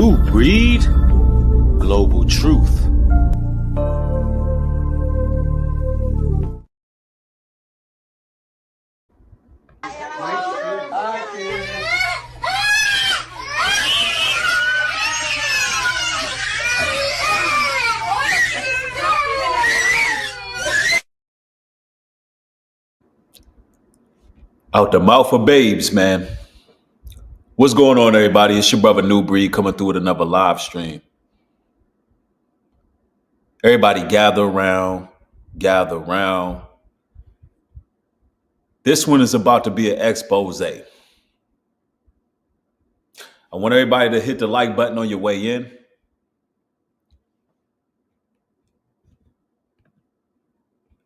New breed, global truth. Out the mouth of babes, man. What's going on, everybody? It's your brother New Breed coming through with another live stream. Everybody gather around, gather around. This one is about to be an expose. I want everybody to hit the like button on your way in.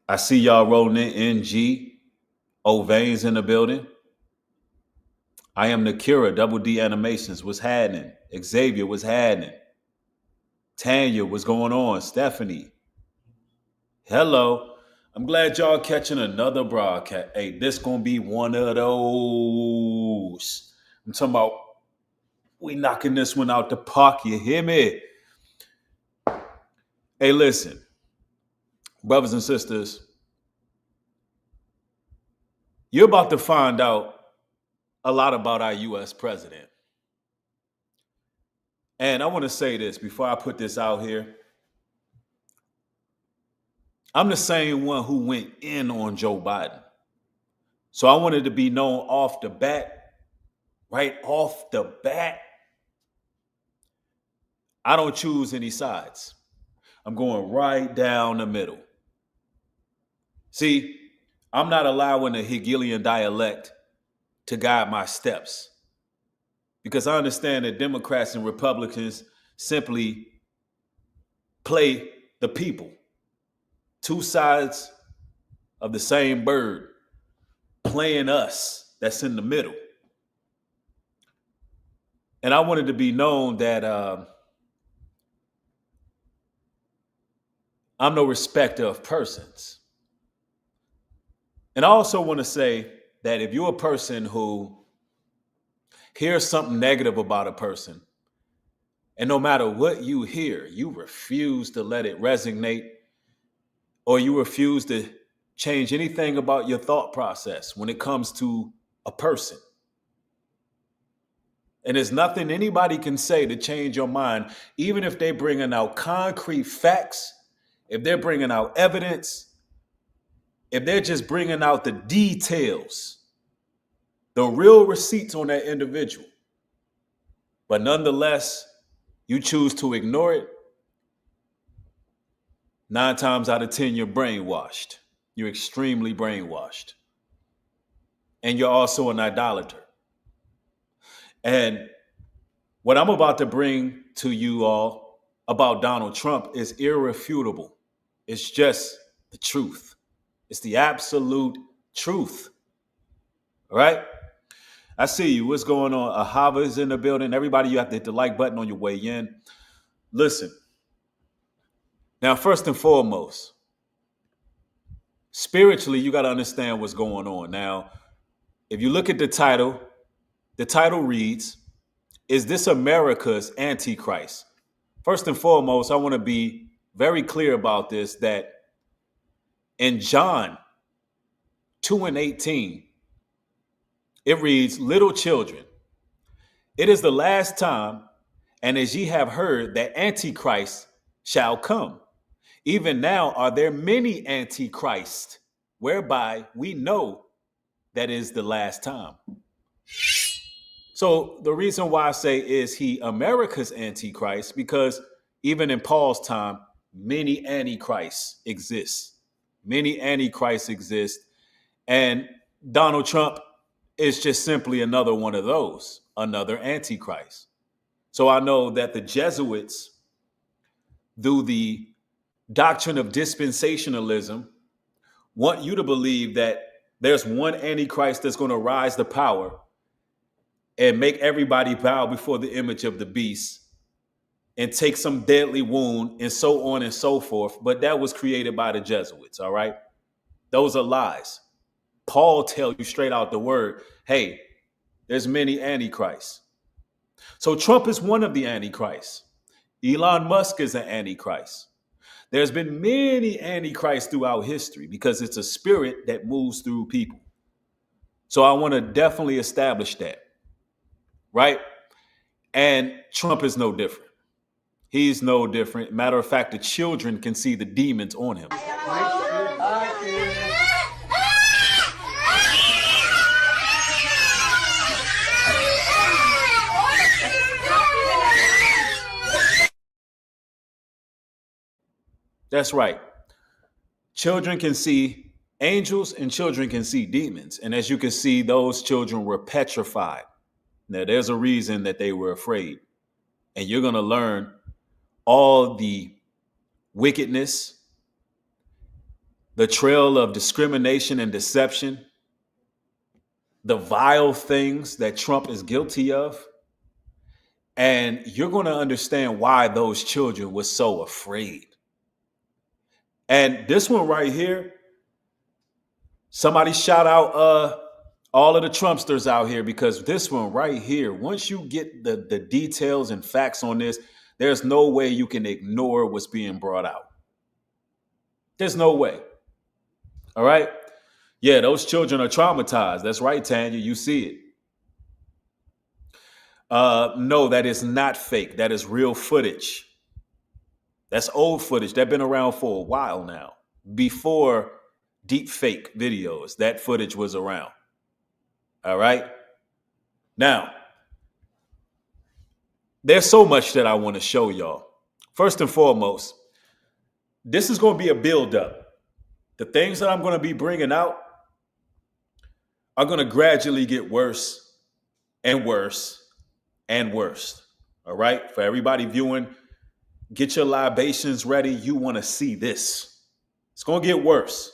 I see y'all rolling in. NG, Veins in the building. I am Nakira, Double D Animations. What's happening? Xavier, what's happening? Tanya, what's going on? Stephanie, hello. I'm glad y'all catching another broadcast. Hey, this gonna be one of those. I'm talking about we knocking this one out the park. You hear me? Hey, listen, brothers and sisters, you're about to find out a lot about our U.S. president. And I want to say this before I put this out here. I'm the same one who went in on Joe Biden. So I wanted to be known off the bat, right off the bat. I don't choose any sides. I'm going right down the middle. See, I'm not allowing the Hegelian dialect to guide my steps because I understand that Democrats and Republicans simply play the people. Two sides of the same bird playing us that's in the middle. And I wanted to be known that I'm no respecter of persons. And I also want to say that if you're a person who hears something negative about a person, and no matter what you hear, you refuse to let it resonate, or you refuse to change anything about your thought process when it comes to a person. And there's nothing anybody can say to change your mind, even if they're bringing out concrete facts, if they're bringing out evidence, if they're just bringing out the details, the real receipts on that individual. But nonetheless, you choose to ignore it. 9 times out of 10, you're brainwashed. You're extremely brainwashed. And you're also an idolater. And what I'm about to bring to you all about Donald Trump is irrefutable. It's just the truth. It's the absolute truth. All right? I see you. What's going on? Ahava is in the building. Everybody, you have to hit the like button on your way in. Listen. Now, first and foremost, spiritually, you got to understand what's going on. Now, if you look at the title reads, "Is this America's Antichrist?" First and foremost, I want to be very clear about this, that in John 2:18, it reads, "Little children, it is the last time, and as ye have heard that Antichrist shall come. Even now are there many antichrists, whereby we know that is the last time." So the reason why I say is he America's Antichrist, because even in Paul's time, many antichrists exist. Many antichrists exist. And Donald Trump is just simply another one of those, another antichrist. So I know that the Jesuits, through the doctrine of dispensationalism, want you to believe that there's one antichrist that's going to rise to power and make everybody bow before the image of the beast and take some deadly wound and so on and so forth. But that was created by the Jesuits, all right? Those are lies. Paul tells you straight out the word, hey, there's many antichrists. So Trump is one of the antichrists. Elon Musk is an antichrist. There's been many antichrists throughout history because it's a spirit that moves through people. So I want to definitely establish that, right? And Trump is no different. He's no different. Matter of fact, the children can see the demons on him. That's right. Children can see angels and children can see demons. And as you can see, those children were petrified. Now, there's a reason that they were afraid. And you're going to learn all the wickedness, the trail of discrimination and deception, the vile things that Trump is guilty of. And you're going to understand why those children were so afraid. And this one right here, somebody shout out all of the Trumpsters out here, because this one right here, once you get the details and facts on this, there's no way you can ignore what's being brought out. There's no way. All right? Yeah, those children are traumatized. That's right, Tanya. You see it. No, that is not fake. That is real footage. That's old footage. That's been around for a while now. Before deep fake videos, that footage was around. All right? Now, there's so much that I want to show y'all. First and foremost, this is going to be a buildup. The things that I'm going to be bringing out are going to gradually get worse and worse and worse. All right? For everybody viewing, get your libations ready. You want to see this. It's going to get worse.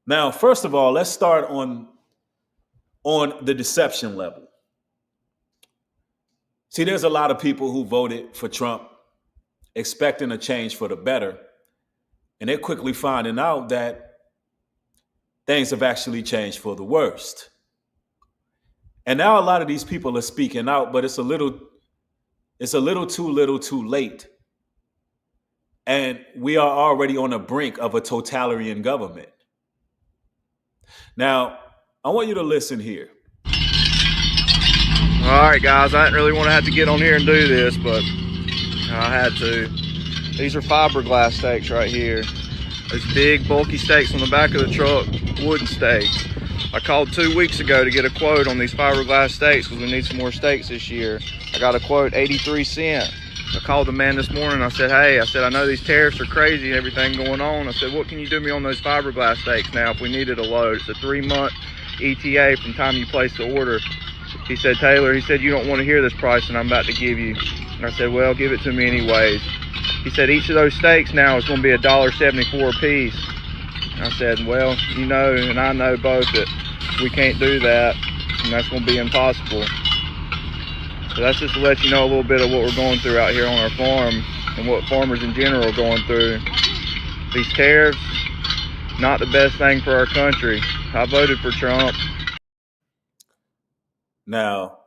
Now, first of all, let's start on the deception level. See, there's a lot of people who voted for Trump expecting a change for the better, and they're quickly finding out that things have actually changed for the worst. And now a lot of these people are speaking out, but it's a little too late. And we are already on the brink of a totalitarian government. Now, I want you to listen here. All right, guys, I didn't really want to have to get on here and do this, but I had to. These are fiberglass stakes right here. Those big, bulky stakes on the back of the truck, wooden stakes. I called 2 weeks ago to get a quote on these fiberglass stakes because we need some more stakes this year. I got a quote, 83 cents. I called the man this morning. I said, hey, I know these tariffs are crazy and everything going on. I said, what can you do me on those fiberglass stakes now if we needed a load? It's a 3-month ETA from time you place the order. He said, Taylor, he said, you don't want to hear this price that I'm about to give you. And I said, well, give it to me anyways. He said, each of those stakes now is going to be $1.74 a piece. And I said, well, you know, and I know both that we can't do that, and that's going to be impossible. So that's just to let you know a little bit of what we're going through out here on our farm and what farmers in general are going through. These tariffs, not the best thing for our country. I voted for Trump. Now,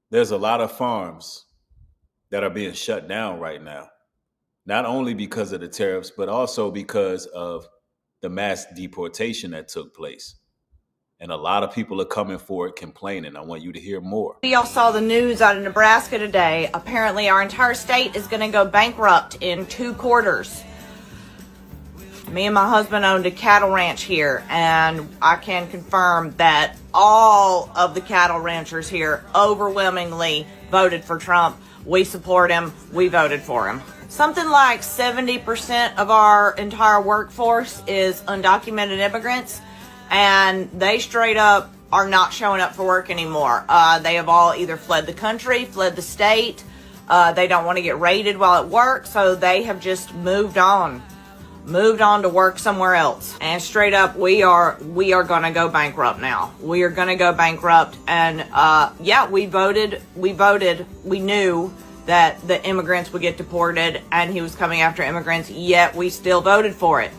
there's a lot of farms that are being shut down right now, not only because of the tariffs, but also because of the mass deportation that took place. And a lot of people are coming forward complaining. I want you to hear more. Y'all saw the news out of Nebraska today. Apparently our entire state is going to go bankrupt in 2 quarters. Me and my husband owned a cattle ranch here, and I can confirm that all of the cattle ranchers here overwhelmingly voted for Trump. We support him. We voted for him. Something like 70% of our entire workforce is undocumented immigrants, and they straight up are not showing up for work anymore. They have all either fled the country, fled the state. They don't want to get raided while at work, so they have just moved on to work somewhere else. And straight up, we are going to go bankrupt now. We are going to go bankrupt. And yeah, we voted. We knew that the immigrants would get deported and he was coming after immigrants, yet we still voted for it.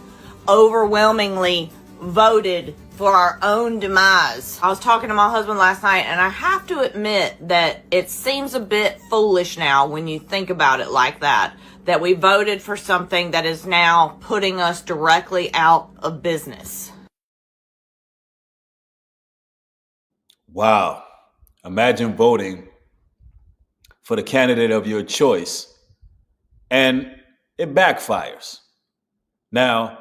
Overwhelmingly voted for our own demise. I was talking to my husband last night, and I have to admit that it seems a bit foolish now when you think about it like that we voted for something that is now putting us directly out of business. Wow. Imagine voting for the candidate of your choice and it backfires. Now,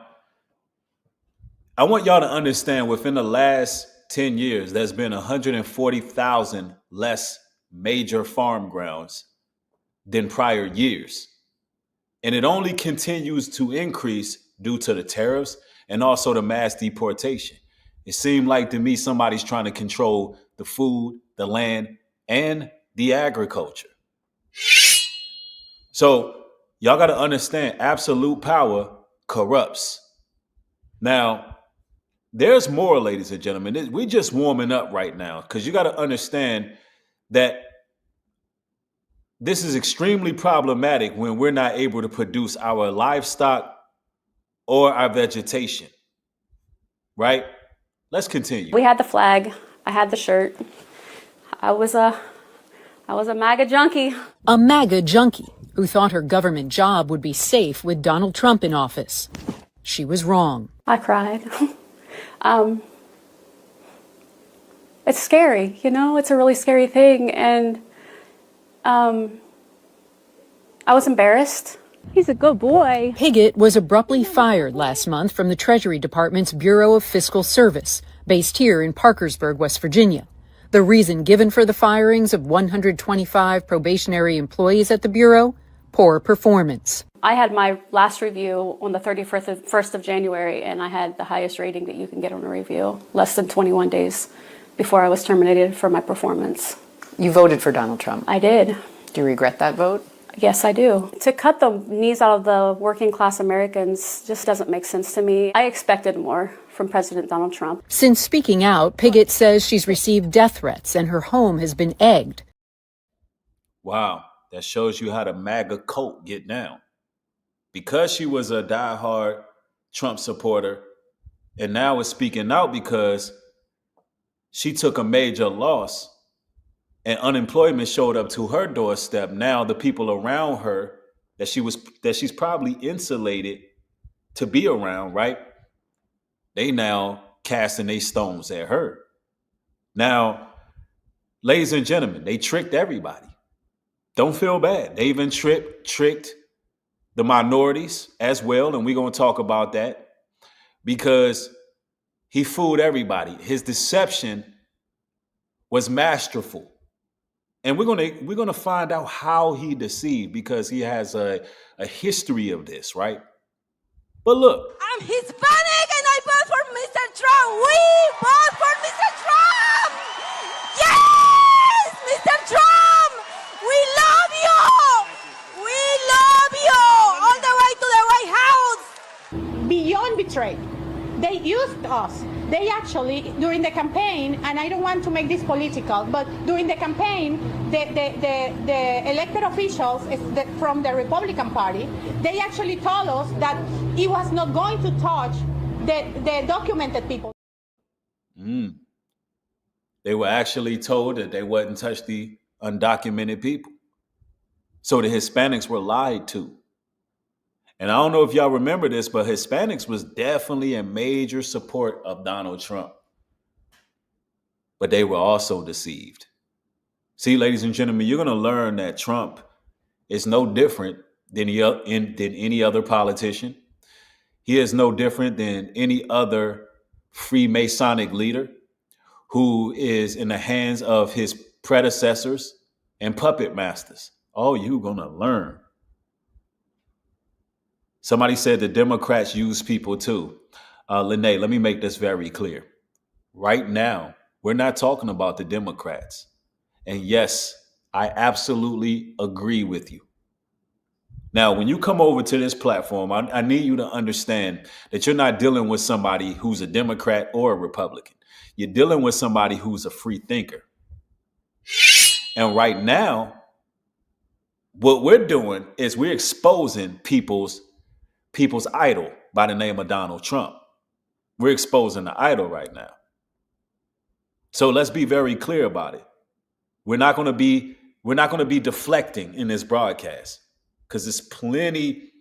I want y'all to understand within the last 10 years, there's been 140,000 less major farm grounds than prior years. And it only continues to increase due to the tariffs and also the mass deportation. It seemed like to me somebody's trying to control the food, the land, and the agriculture. So y'all got to understand absolute power corrupts. Now, there's more, ladies and gentlemen. We're just warming up right now because you got to understand that this is extremely problematic when we're not able to produce our livestock or our vegetation. Right? Let's continue. We had the flag. I had the shirt. I was a MAGA junkie. A MAGA junkie who thought her government job would be safe with Donald Trump in office. She was wrong. I cried. It's scary, it's a really scary thing. And I was embarrassed. He's a good boy. Pigot was abruptly fired last month from the Treasury Department's Bureau of Fiscal Service, based here in Parkersburg, West Virginia. The reason given for the firings of 125 probationary employees at the Bureau? Poor performance. I had my last review on the 31st of January, and I had the highest rating that you can get on a review, less than 21 days before I was terminated for my performance. You voted for Donald Trump. I did. Do you regret that vote? Yes, I do. To cut the knees out of the working class Americans just doesn't make sense to me. I expected more from President Donald Trump. Since speaking out, Pigot says she's received death threats and her home has been egged. Wow, that shows you how the MAGA cult get down. Because she was a diehard Trump supporter and now is speaking out because she took a major loss and unemployment showed up to her doorstep. Now the people around her that she's probably insulated to be around, right? They now casting their stones at her. Now, ladies and gentlemen, they tricked everybody. Don't feel bad. They even tricked the minorities as well, and we're going to talk about that because he fooled everybody. His deception was masterful. And we're going to find out how he deceived because he has a history of this, right? But look. I'm Hispanic and I vote for Mr. Trump. We vote for Mr. Trump. Yes, Mr. Trump. We love you. We love you. All the way to the White House. Beyond betrayed. They used us. They actually, during the campaign, and I don't want to make this political, but during the campaign, the elected officials from the Republican Party, they actually told us that it was not going to touch the documented people. They were actually told that they wouldn't touch the undocumented people. So the Hispanics were lied to. And I don't know if y'all remember this, but Hispanics was definitely in major support of Donald Trump. But they were also deceived. See, ladies and gentlemen, you're going to learn that Trump is no different than any other politician. He is no different than any other Freemasonic leader who is in the hands of his predecessors and puppet masters. Oh, you're going to learn. Somebody said the Democrats use people too. Lene, let me make this very clear. Right now, we're not talking about the Democrats. And yes, I absolutely agree with you. Now, when you come over to this platform, I need you to understand that you're not dealing with somebody who's a Democrat or a Republican. You're dealing with somebody who's a free thinker. And right now, what we're doing is we're exposing people's idol by the name of Donald Trump. We're exposing the idol right now. So let's be very clear about it. We're not going to be deflecting in this broadcast, because there's plenty.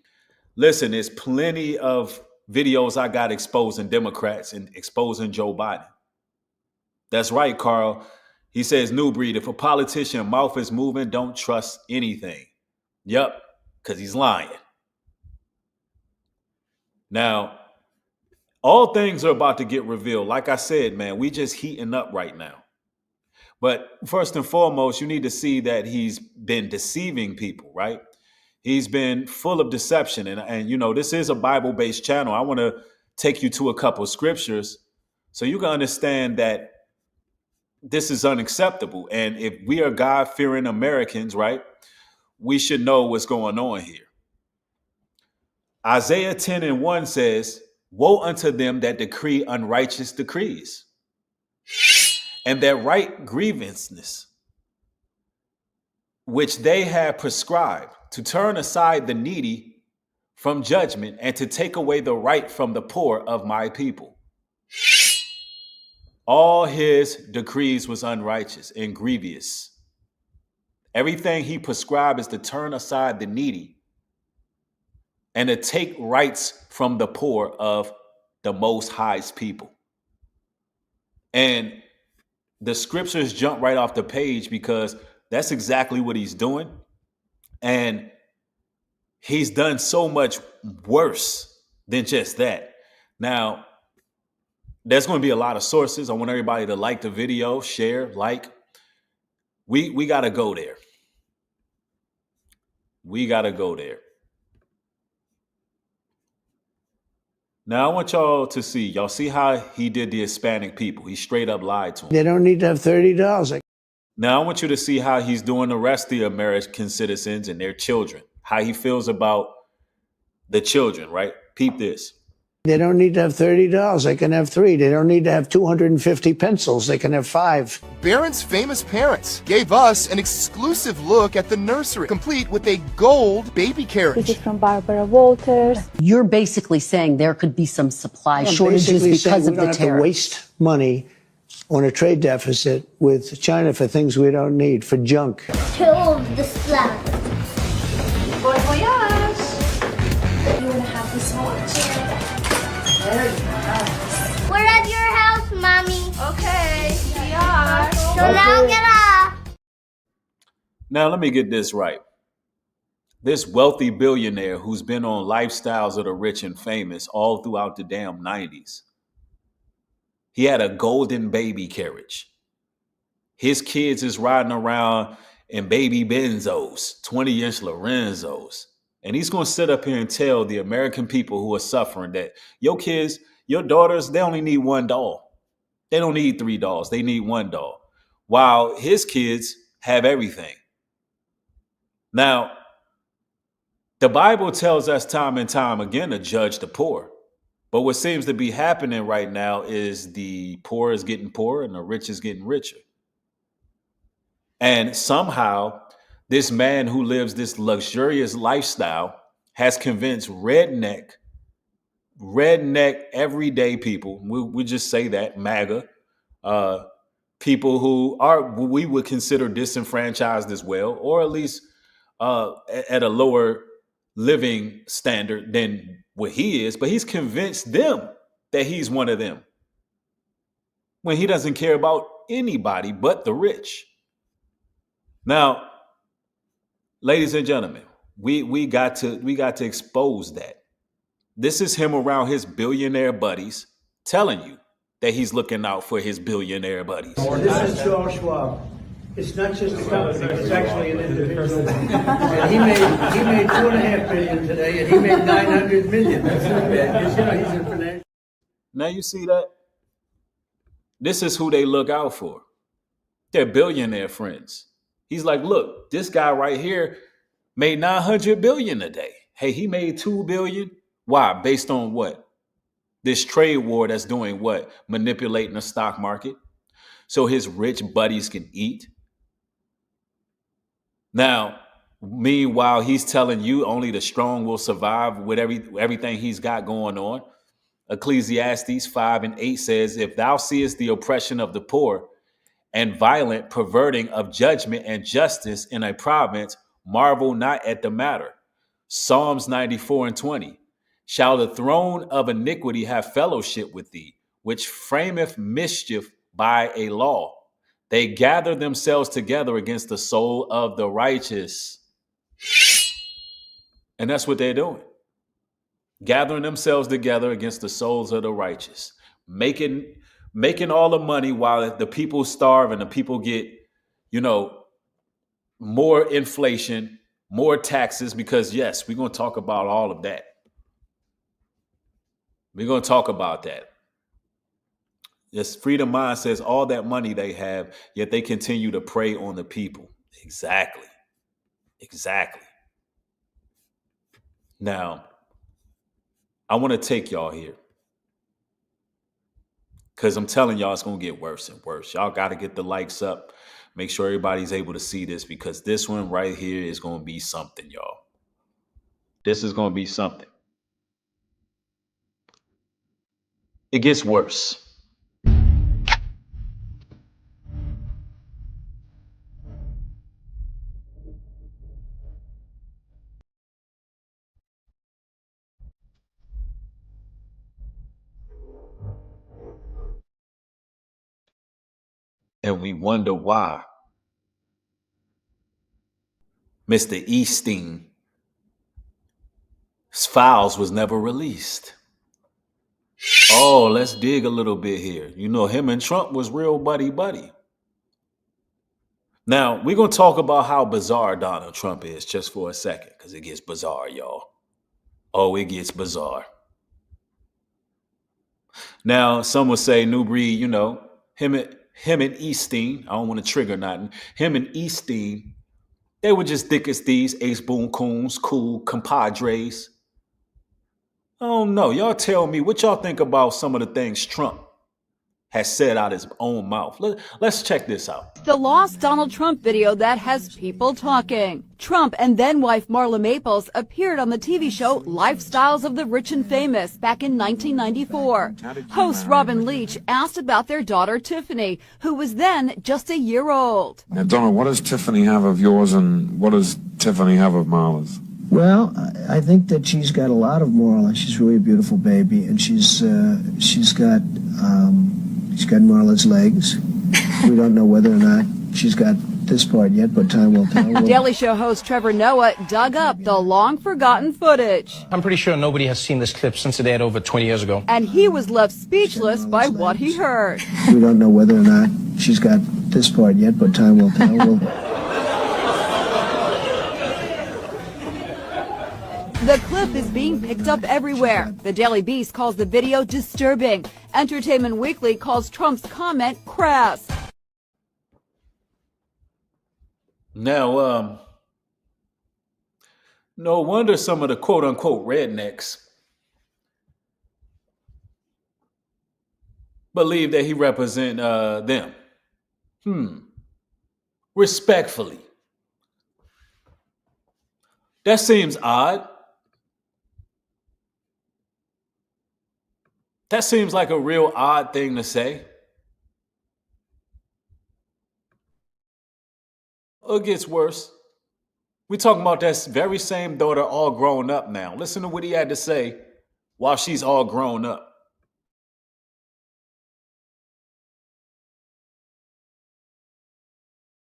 Listen, there's plenty of videos I got exposing Democrats and exposing Joe Biden. That's right, Carl. He says, New Breed, if a politician mouth is moving, don't trust anything. Yep, because he's lying. Now, all things are about to get revealed. Like I said, man, we just heating up right now. But first and foremost, you need to see that he's been deceiving people, right? He's been full of deception. And you know, this is a Bible-based channel. I want to take you to a couple of scriptures so you can understand that this is unacceptable. And if we are God-fearing Americans, right, we should know what's going on here. Isaiah 10:1 says, woe unto them that decree unrighteous decrees, and that right grievances, which they have prescribed, to turn aside the needy from judgment, and to take away the right from the poor of my people. All his decrees was unrighteous and grievous. Everything he prescribed is to turn aside the needy and to take rights from the poor of the Most High's people. And the scriptures jump right off the page because that's exactly what he's doing. And he's done so much worse than just that. Now, there's going to be a lot of sources. I want everybody to like the video, share, like. We got to go there. We got to go there. Now, I want y'all to see. Y'all see how he did the Hispanic people. He straight up lied to them. They don't need to have $30. Now, I want you to see how he's doing the rest of the American citizens and their children. How he feels about the children, right? Peep this. They don't need to have $30. They can have 3. They don't need to have 250 pencils. They can have 5. Barron's famous parents gave us an exclusive look at the nursery, complete with a gold baby carriage. This is from Barbara Walters. You're basically saying there could be some supply shortages because of the tariffs. We don't have to waste money on a trade deficit with China for things we don't need, for junk. Kill the slab. Bon voyage. You want to have this watch? We're at your house, Mommy. Okay, we are. So now get up. Now, let me get this right. This wealthy billionaire who's been on Lifestyles of the Rich and Famous all throughout the damn 90s. He had a golden baby carriage. His kids is riding around in baby Benzos, 20-inch Lorenzos. And he's going to sit up here and tell the American people who are suffering that your kids, your daughters, they only need one doll. They don't need 3 dolls. They need one doll. While his kids have everything. Now, the Bible tells us time and time again to judge the poor. But what seems to be happening right now is the poor is getting poorer and the rich is getting richer. And somehow, this man who lives this luxurious lifestyle has convinced redneck everyday people, we just say that, MAGA, people who are, we would consider disenfranchised as well, or at least at a lower living standard than what he is, but he's convinced them that he's one of them when he doesn't care about anybody but the rich. Now, ladies and gentlemen, we got to expose that. This is him around his billionaire buddies telling you that he's looking out for his billionaire buddies. This is Charles Schwab. It's not just a company, it's actually an individual. And he made $2.5 billion today, and he made $900 million. That's not bad. He's a financial. Now you see that? This is who they look out for. They're billionaire friends. He's like, look, this guy right here made $900 billion a day. Hey, he made $2 billion. Why? Based on what? This trade war that's doing what? Manipulating the stock market so his rich buddies can eat. Now, meanwhile, he's telling you only the strong will survive with everything he's got going on. Ecclesiastes 5:8 says, if thou seest the oppression of the poor and violent perverting of judgment and justice in a province, marvel not at the matter. Psalms 94:20. Shall the throne of iniquity have fellowship with thee, which frameth mischief by a law? They gather themselves together against the soul of the righteous. And that's what they're doing. Gathering themselves together against the souls of the righteous. Making all the money while the people starve and the people get, more inflation, more taxes, because yes, we're going to talk about all of that. We're going to talk about that. Yes, Freedom Mind says all that money they have, yet they continue to prey on the people. Exactly. Now, I want to take y'all here because I'm telling y'all it's going to get worse and worse. Y'all got to get the likes up. Make sure everybody's able to see this because this one right here is going to be something, y'all. This is going to be something. It gets worse. And we wonder why Mr. Eastein's files was never released. Oh, let's dig a little bit here. Him and Trump was real buddy. Now, we're going to talk about how bizarre Donald Trump is just for a second because it gets bizarre, y'all. Oh, it gets bizarre. Now, some would say, New Breed, him and Eastin, I don't want to trigger nothing. Him and Eastin, they were just thick as thieves, ace boon coons, cool compadres. I don't know. Y'all tell me what y'all think about some of the things Trump has said out his own mouth. Let's check this out. The lost Donald Trump video that has people talking. Trump and then-wife Marla Maples appeared on the TV show Lifestyles of the Rich and Famous back in 1994. Host Robin Leach asked about their daughter Tiffany, who was then just a year old. Now, Donald, what does Tiffany have of yours and what does Tiffany have of Marla's? Well, I think that she's got a lot of moral, and she's really a beautiful baby, and she's got Marla's legs. We don't know whether or not she's got this part yet, but time will tell. Daily Show host Trevor Noah dug up the long-forgotten footage. I'm pretty sure nobody has seen this clip since it aired over 20 years ago. And he was left speechless by what he heard. We don't know whether or not she's got this part yet, but time will tell. The clip is being picked up everywhere. The Daily Beast calls the video disturbing. Entertainment Weekly calls Trump's comment crass. Now, no wonder some of the quote-unquote rednecks believe that he represent them. Respectfully. That seems odd. That seems like a real odd thing to say. It gets worse. We're talking about that very same daughter all grown up now. Listen to what he had to say while she's all grown up.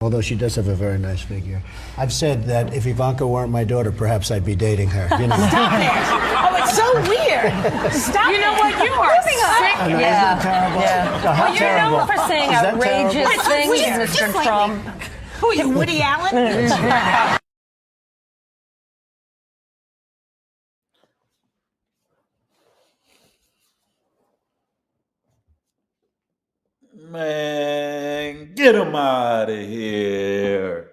Although she does have a very nice figure. I've said that if Ivanka weren't my daughter, perhaps I'd be dating her. Stop it! Oh, it's so weird. Stop it. You know what? You are sick. I know, isn't that terrible? Yeah. Well, Well, you're known for saying outrageous things, Mr. Trump. Who are you, Woody Allen? Man, get him out of here.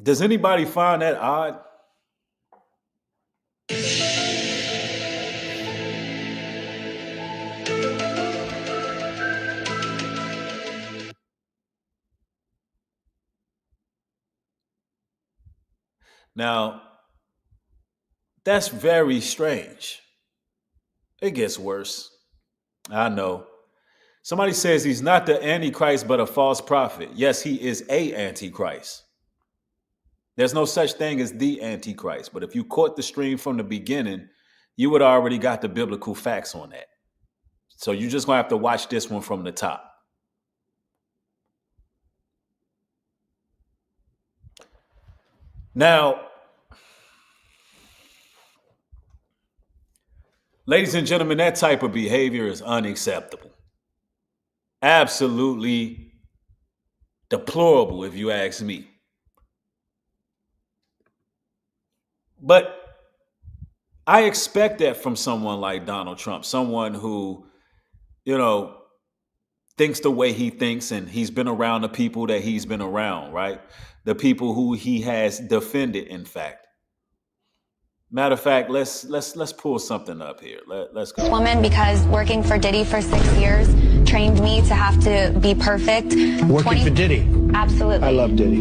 Does anybody find that odd? Now, that's very strange. It gets worse. I know. Somebody says he's not the Antichrist, but a false prophet. Yes, he is a Antichrist. There's no such thing as the Antichrist. But if you caught the stream from the beginning, you would already got the biblical facts on that. So you're just going to have to watch this one from the top. Now, ladies and gentlemen, that type of behavior is unacceptable. Absolutely deplorable, if you ask me. But I expect that from someone like Donald Trump, someone who, thinks the way he thinks, and he's been around the people that he's been around, right? The people who he has defended, in fact. Matter of fact, let's pull something up here. Let's go. Woman, because working for Diddy for 6 years trained me to have to be perfect. Working for Diddy? Absolutely. I love Diddy.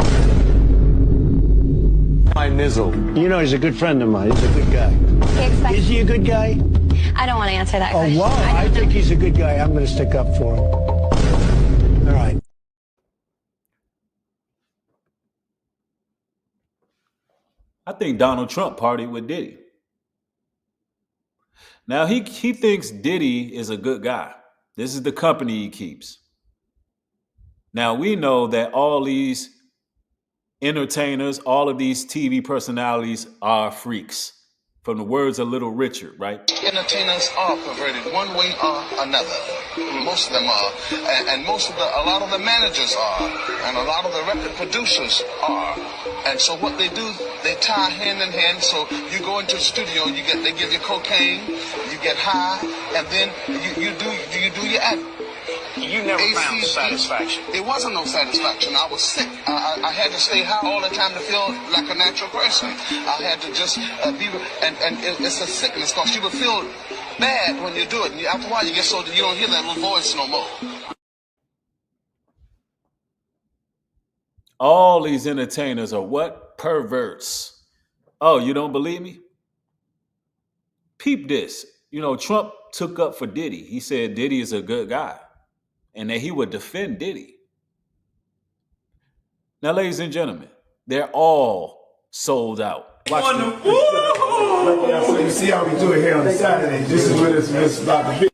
My nizzle. You know, he's a good friend of mine. He's a good guy. Is he a good guy? I don't want to answer that question. Oh, wow. I think he's a good guy. I'm going to stick up for him. All right. I think Donald Trump partied with Diddy. Now, he thinks Diddy is a good guy. This is the company he keeps. Now, we know that all these entertainers, all of these TV personalities are freaks. From the words of Little Richard, right? Entertainers are perverted one way or another. Most of them are. And a lot of the managers are. And a lot of the record producers are. And so what they do, they tie hand in hand. So you go into the studio, they give you cocaine, you get high, and then you do your act. You never found satisfaction. There wasn't no satisfaction. I was sick. I had to stay high all the time to feel like a natural person. I had to just be, and it's a sickness because you would feel bad when you do it. And after a while, you get so that you don't hear that little voice no more. All these entertainers are what? Perverts. Oh, you don't believe me? Peep this. Trump took up for Diddy. He said Diddy is a good guy, and that he would defend Diddy. Now, ladies and gentlemen, they're all sold out. Watch So you see how we do it here on Saturday. This is what it's about to be.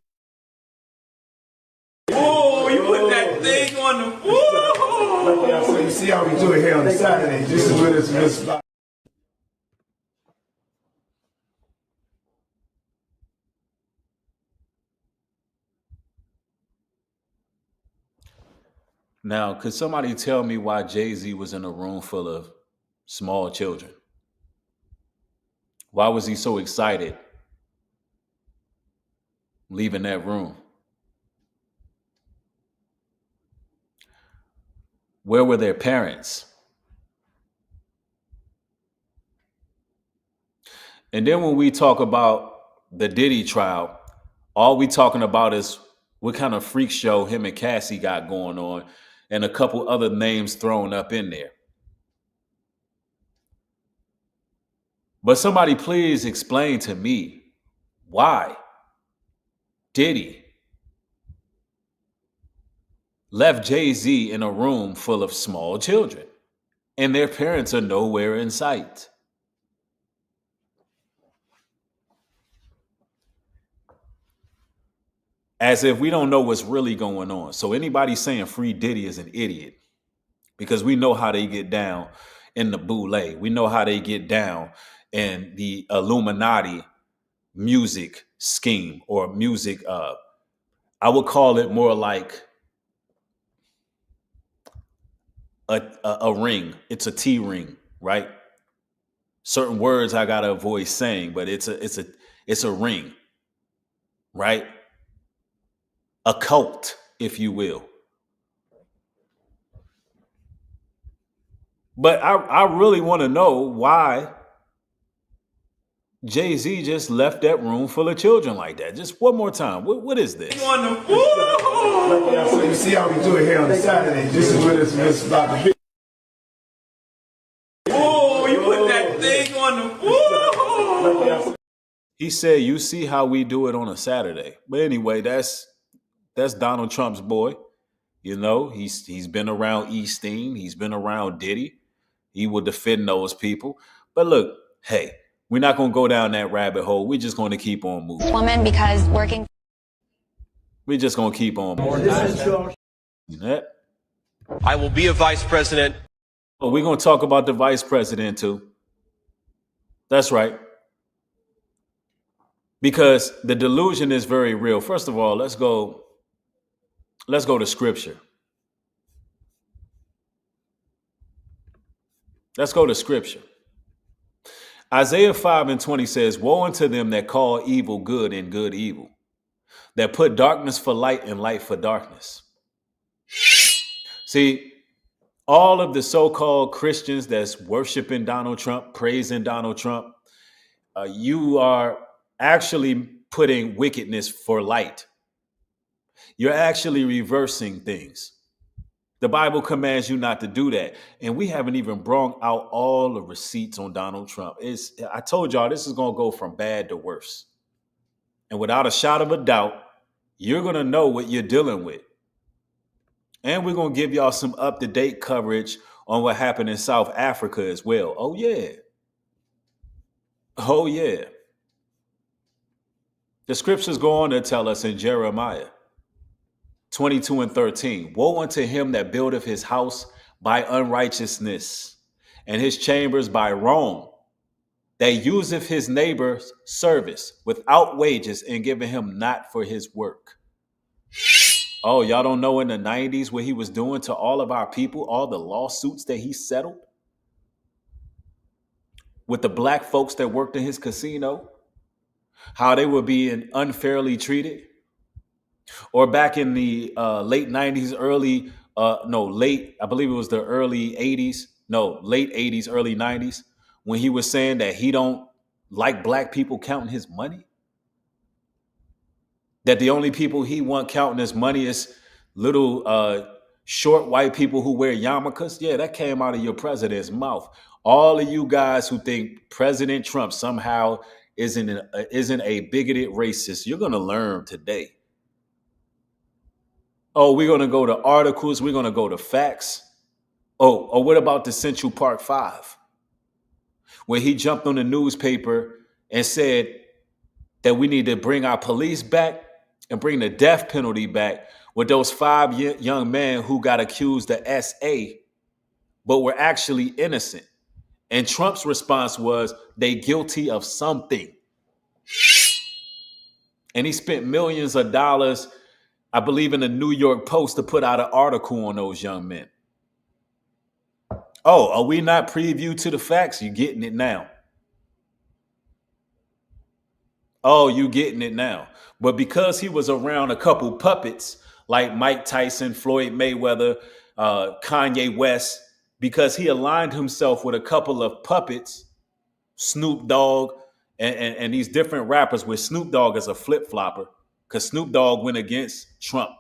Oh, you put that thing on the. So you see how we do it here on Saturday. This is what it's about. Now, could somebody tell me why Jay-Z was in a room full of small children? Why was he so excited leaving that room? Where were their parents? And then when we talk about the Diddy trial, all we talking about is what kind of freak show him and Cassie got going on, and a couple other names thrown up in there. But somebody please explain to me why Diddy left Jay-Z in a room full of small children and their parents are nowhere in sight. As if we don't know what's really going on. So anybody saying free Diddy is an idiot, because we know how they get down in the boule. We know how they get down in the Illuminati music scheme, or music. I would call it more like a ring. It's a T ring, right? Certain words I gotta avoid saying, but it's a ring, right? A cult, if you will. But I really want to know why Jay-Z just left that room full of children like that. Just one more time. What is this? So you see how we do it here on Saturday. This is what it's about to be. Oh, you put that thing He said, "You see how we do it on a Saturday." But anyway, that's Donald Trump's boy. You know, he's been around Epstein. He's been around Diddy. He will defend those people. But look, hey, we're not going to go down that rabbit hole. We're just going to keep on moving. Woman, because working. We're just going to keep on moving. I will be a vice president. Oh, we're going to talk about the vice president too. That's right. Because the delusion is very real. First of all, let's go to scripture. Let's go to scripture. Isaiah 5:20 says, "Woe unto them that call evil good and good evil, that put darkness for light and light for darkness." See, all of the so-called Christians that's worshiping Donald Trump, praising Donald Trump, you are actually putting wickedness for light. You're actually reversing things. The Bible commands you not to do that. And we haven't even brought out all the receipts on Donald Trump. I told y'all this is going to go from bad to worse. And without a shadow of a doubt, you're going to know what you're dealing with. And we're going to give y'all some up-to-date coverage on what happened in South Africa as well. Oh, yeah. Oh, yeah. The scriptures go on to tell us in Jeremiah 22:13, "Woe unto him that buildeth his house by unrighteousness, and his chambers by wrong, that useth his neighbor's service without wages, and giving him not for his work." Oh, y'all don't know in the 90s what he was doing to all of our people, all the lawsuits that he settled with the black folks that worked in his casino, how they were being unfairly treated. Or back in the late 90s, I believe it was the early 80s, late 80s, early 90s, when he was saying that he don't like black people counting his money. That the only people he want counting his money is little short white people who wear yarmulkes. Yeah, that came out of your president's mouth. All of you guys who think President Trump somehow isn't a bigoted racist, you're going to learn today. Oh, we're going to go to articles. We're going to go to facts. Oh, what about the Central Park 5? Where he jumped on the newspaper and said that we need to bring our police back and bring the death penalty back with those 5 young men who got accused of SA, but were actually innocent. And Trump's response was they guilty of something. And he spent millions of dollars, I believe, in the New York Post to put out an article on those young men. Oh, are we not preview to the facts? You're getting it now. Oh, you getting it now. But because he was around a couple puppets like Mike Tyson, Floyd Mayweather, Kanye West, because he aligned himself with a couple of puppets, Snoop Dogg, and these different rappers, with Snoop Dogg as a flip-flopper, because Snoop Dogg went against Trump.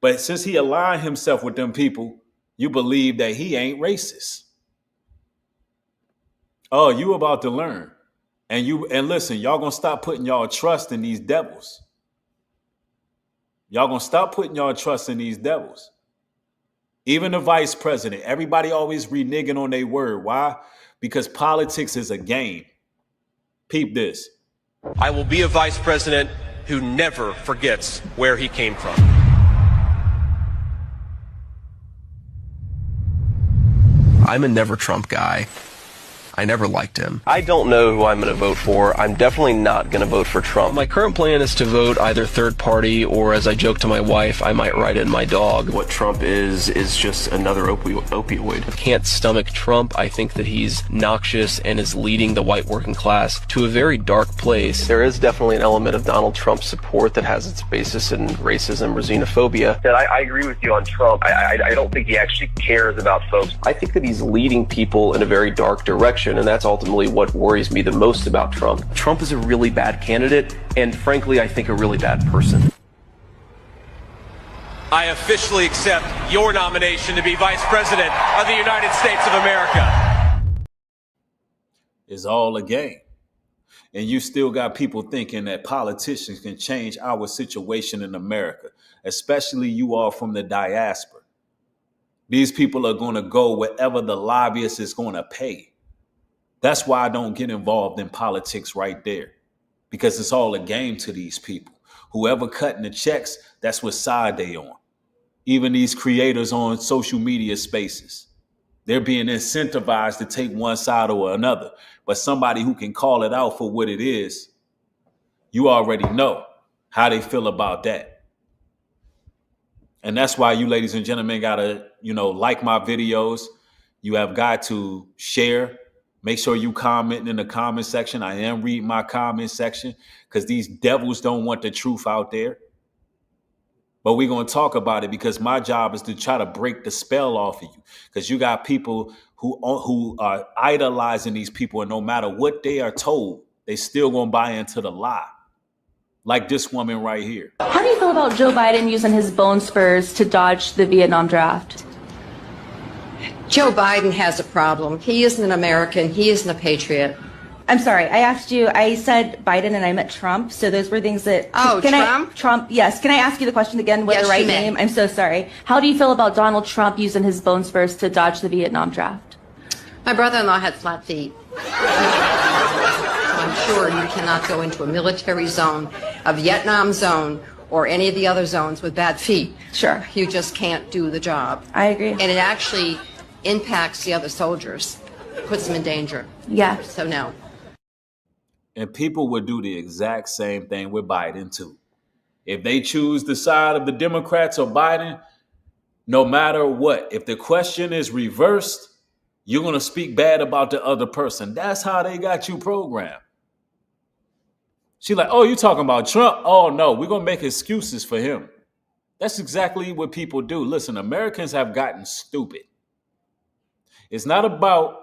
But since he aligned himself with them people, you believe that he ain't racist. Oh, you about to learn. And listen, y'all gonna stop putting y'all trust in these devils. Y'all gonna stop putting y'all trust in these devils. Even the vice president, everybody always reneging on their word. Why? Because politics is a game. Peep this. I will be a vice president who never forgets where he came from. I'm a never Trump guy. I never liked him. I don't know who I'm going to vote for. I'm definitely not going to vote for Trump. My current plan is to vote either third party, or as I joke to my wife, I might write in my dog. What Trump is just another opioid. I can't stomach Trump. I think that he's noxious and is leading the white working class to a very dark place. There is definitely an element of Donald Trump support that has its basis in racism or xenophobia. I agree with you on Trump. I don't think he actually cares about folks. I think that he's leading people in a very dark direction. And that's ultimately what worries me the most about Trump. Trump is a really bad candidate, and frankly, I think a really bad person. I officially accept your nomination to be Vice President of the United States of America. It's all a game. And you still got people thinking that politicians can change our situation in America, especially you all from the diaspora. These people are going to go wherever the lobbyist is going to pay. That's why I don't get involved in politics right there, because it's all a game to these people. Whoever cutting the checks, that's what side they on. Even these creators on social media spaces, they're being incentivized to take one side or another. But somebody who can call it out for what it is, you already know how they feel about that. And that's why you ladies and gentlemen gotta, like my videos. You have got to share. Make sure you comment in the comment section. I am reading my comment section because these devils don't want the truth out there. But we're going to talk about it because my job is to try to break the spell off of you, because you got people who are idolizing these people, and no matter what they are told, they still going to buy into the lie. Like this woman right here. How do you feel about Joe Biden using his bone spurs to dodge the Vietnam draft? Joe Biden has a problem. He isn't an American. He isn't a patriot. I'm sorry. I asked you, I said Biden and I meant Trump. So those were things that... Oh, Trump? Trump, yes. Can I ask you the question again with the right name? I'm so sorry. How do you feel about Donald Trump using his bone spurs to dodge the Vietnam draft? My brother-in-law had flat feet. I'm sure you cannot go into a military zone, a Vietnam zone, or any of the other zones with bad feet. Sure. You just can't do the job. I agree. And it actually impacts the other soldiers, puts them in danger. Yeah. So no. And people would do the exact same thing with Biden too. If they choose the side of the Democrats or Biden, no matter what, if the question is reversed, you're going to speak bad about the other person. That's how they got you programmed. She's like, oh, you talking about Trump? Oh, no, we're going to make excuses for him. That's exactly what people do. Listen, Americans have gotten stupid. It's not about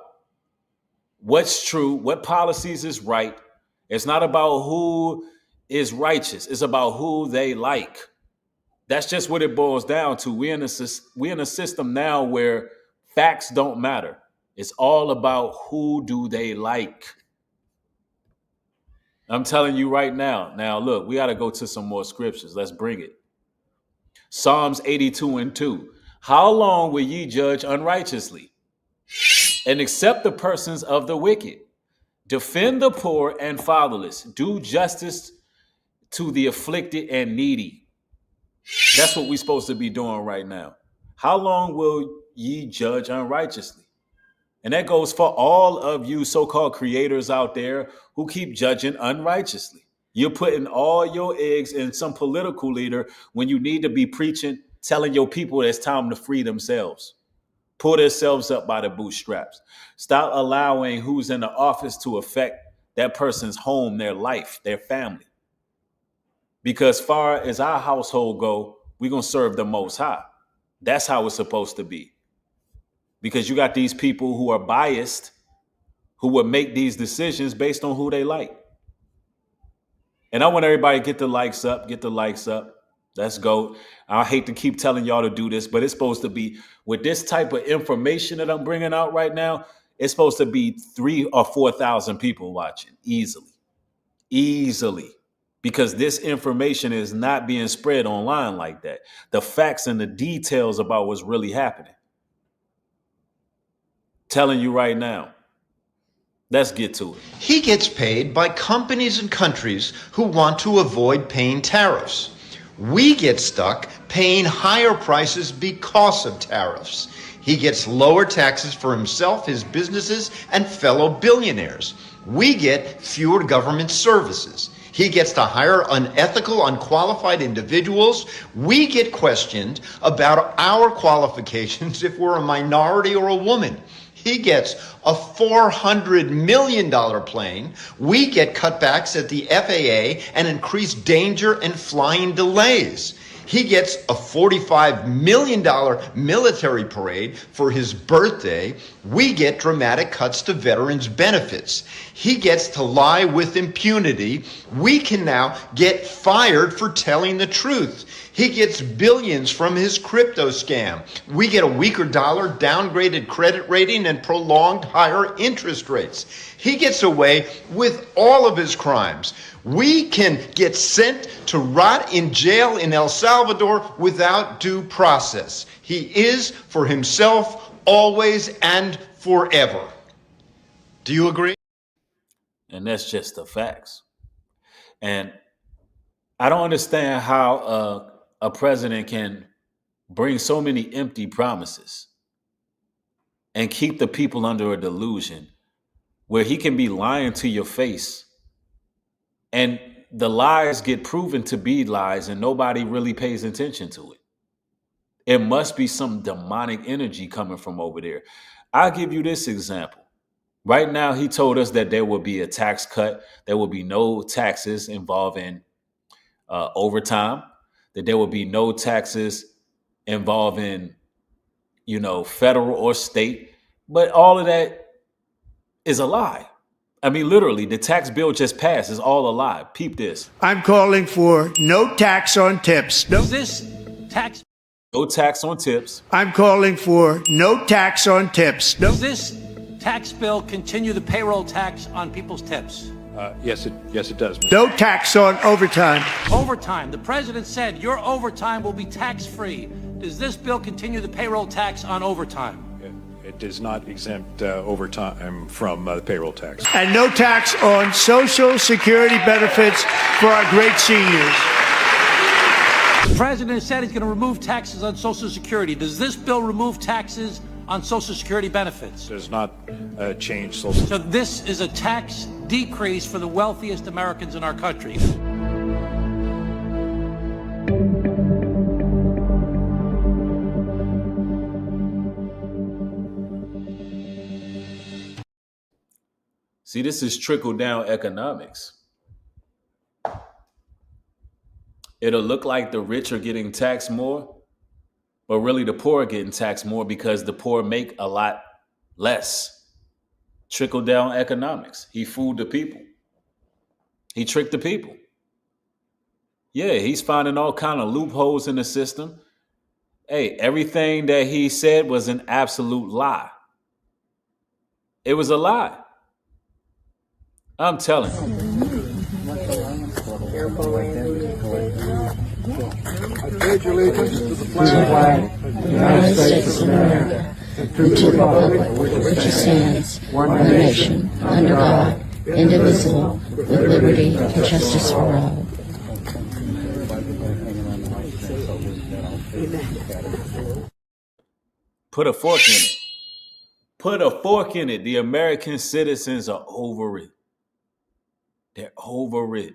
what's true, what policies is right. It's not about who is righteous. It's about who they like. That's just what it boils down to. We're in a system now where facts don't matter. It's all about who do they like. I'm telling you right now. Now, look, we got to go to some more scriptures. Let's bring it. Psalms 82:2. How long will ye judge unrighteously and accept the persons of the wicked? Defend the poor and fatherless. Do justice to the afflicted and needy. That's what we're supposed to be doing right now. How long will ye judge unrighteously? And that goes for all of you so-called creators out there who keep judging unrighteously. You're putting all your eggs in some political leader when you need to be preaching, telling your people it's time to free themselves. Pull themselves up by the bootstraps. Stop allowing who's in the office to affect that person's home, their life, their family. Because far as our household go, we're going to serve the Most High. That's how it's supposed to be. Because you got these people who are biased, who will make these decisions based on who they like. And I want everybody to get the likes up, Let's go. I hate to keep telling y'all to do this, but it's supposed to be with this type of information that I'm bringing out right now. It's supposed to be 3,000 or 4,000 people watching easily, because this information is not being spread online like that. The facts and the details about what's really happening. Telling you right now. Let's get to it. He gets paid by companies and countries who want to avoid paying tariffs. We get stuck paying higher prices because of tariffs. He gets lower taxes for himself, his businesses, and fellow billionaires. We get fewer government services. He gets to hire unethical, unqualified individuals. We get questioned about our qualifications if we're a minority or a woman. He gets a $400 million plane. We get cutbacks at the FAA and increased danger and flying delays. He gets a $45 million military parade for his birthday. We get dramatic cuts to veterans' benefits. He gets to lie with impunity. We can now get fired for telling the truth. He gets billions from his crypto scam. We get a weaker dollar, downgraded credit rating, and prolonged higher interest rates. He gets away with all of his crimes. We can get sent to rot in jail in El Salvador without due process. He is for himself always and forever. Do you agree? And that's just the facts. And I don't understand how a president can bring so many empty promises and keep the people under a delusion where he can be lying to your face and the lies get proven to be lies and nobody really pays attention to it. It must be some demonic energy coming from over there. I'll give you this example. Right now, he told us that there will be a tax cut. There will be no taxes involving overtime, that there will be no taxes involving, federal or state. But all of that is a lie. I mean, literally, the tax bill just passed. It's all a lie. Peep this. I'm calling for no tax on tips. No tax on tips. I'm calling for no tax on tips. Does this tax bill continue the payroll tax on people's tips? Yes, it does. No tax on overtime. Overtime. The president said your overtime will be tax-free. Does this bill continue the payroll tax on overtime? It does not exempt overtime from the payroll tax. And no tax on Social Security benefits for our great seniors. The president said he's going to remove taxes on Social Security. Does this bill remove taxes on Social Security benefits? Does not change Social. So this is a tax decrease for the wealthiest Americans in our country. See, this is trickle-down economics. It'll look like the rich are getting taxed more, but really the poor are getting taxed more because the poor make a lot less. Trickle-down economics. He fooled the people. He tricked the people. Yeah, he's finding all kind of loopholes in the system. Hey, everything that he said was an absolute lie. It was a lie. I'm telling you. I pledge allegiance to the flag of the United States of America and to the republic which stands, one nation, under God, indivisible, with liberty and justice for all. Put a fork in it. Put a fork in it. The American citizens are over it. They're over it.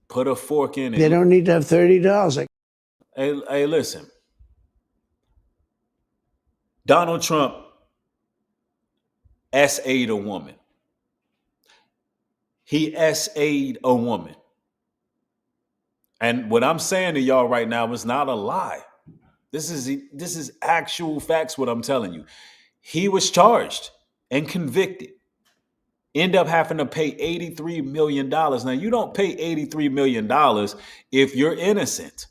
Put a fork in it. They don't need to have $30. Hey, listen. Donald Trump SA'd a woman. He SA'd a woman. And what I'm saying to y'all right now is not a lie. This is actual facts, what I'm telling you. He was charged and convicted. End up having to pay $83 million. Now, you don't pay $83 million if you're innocent.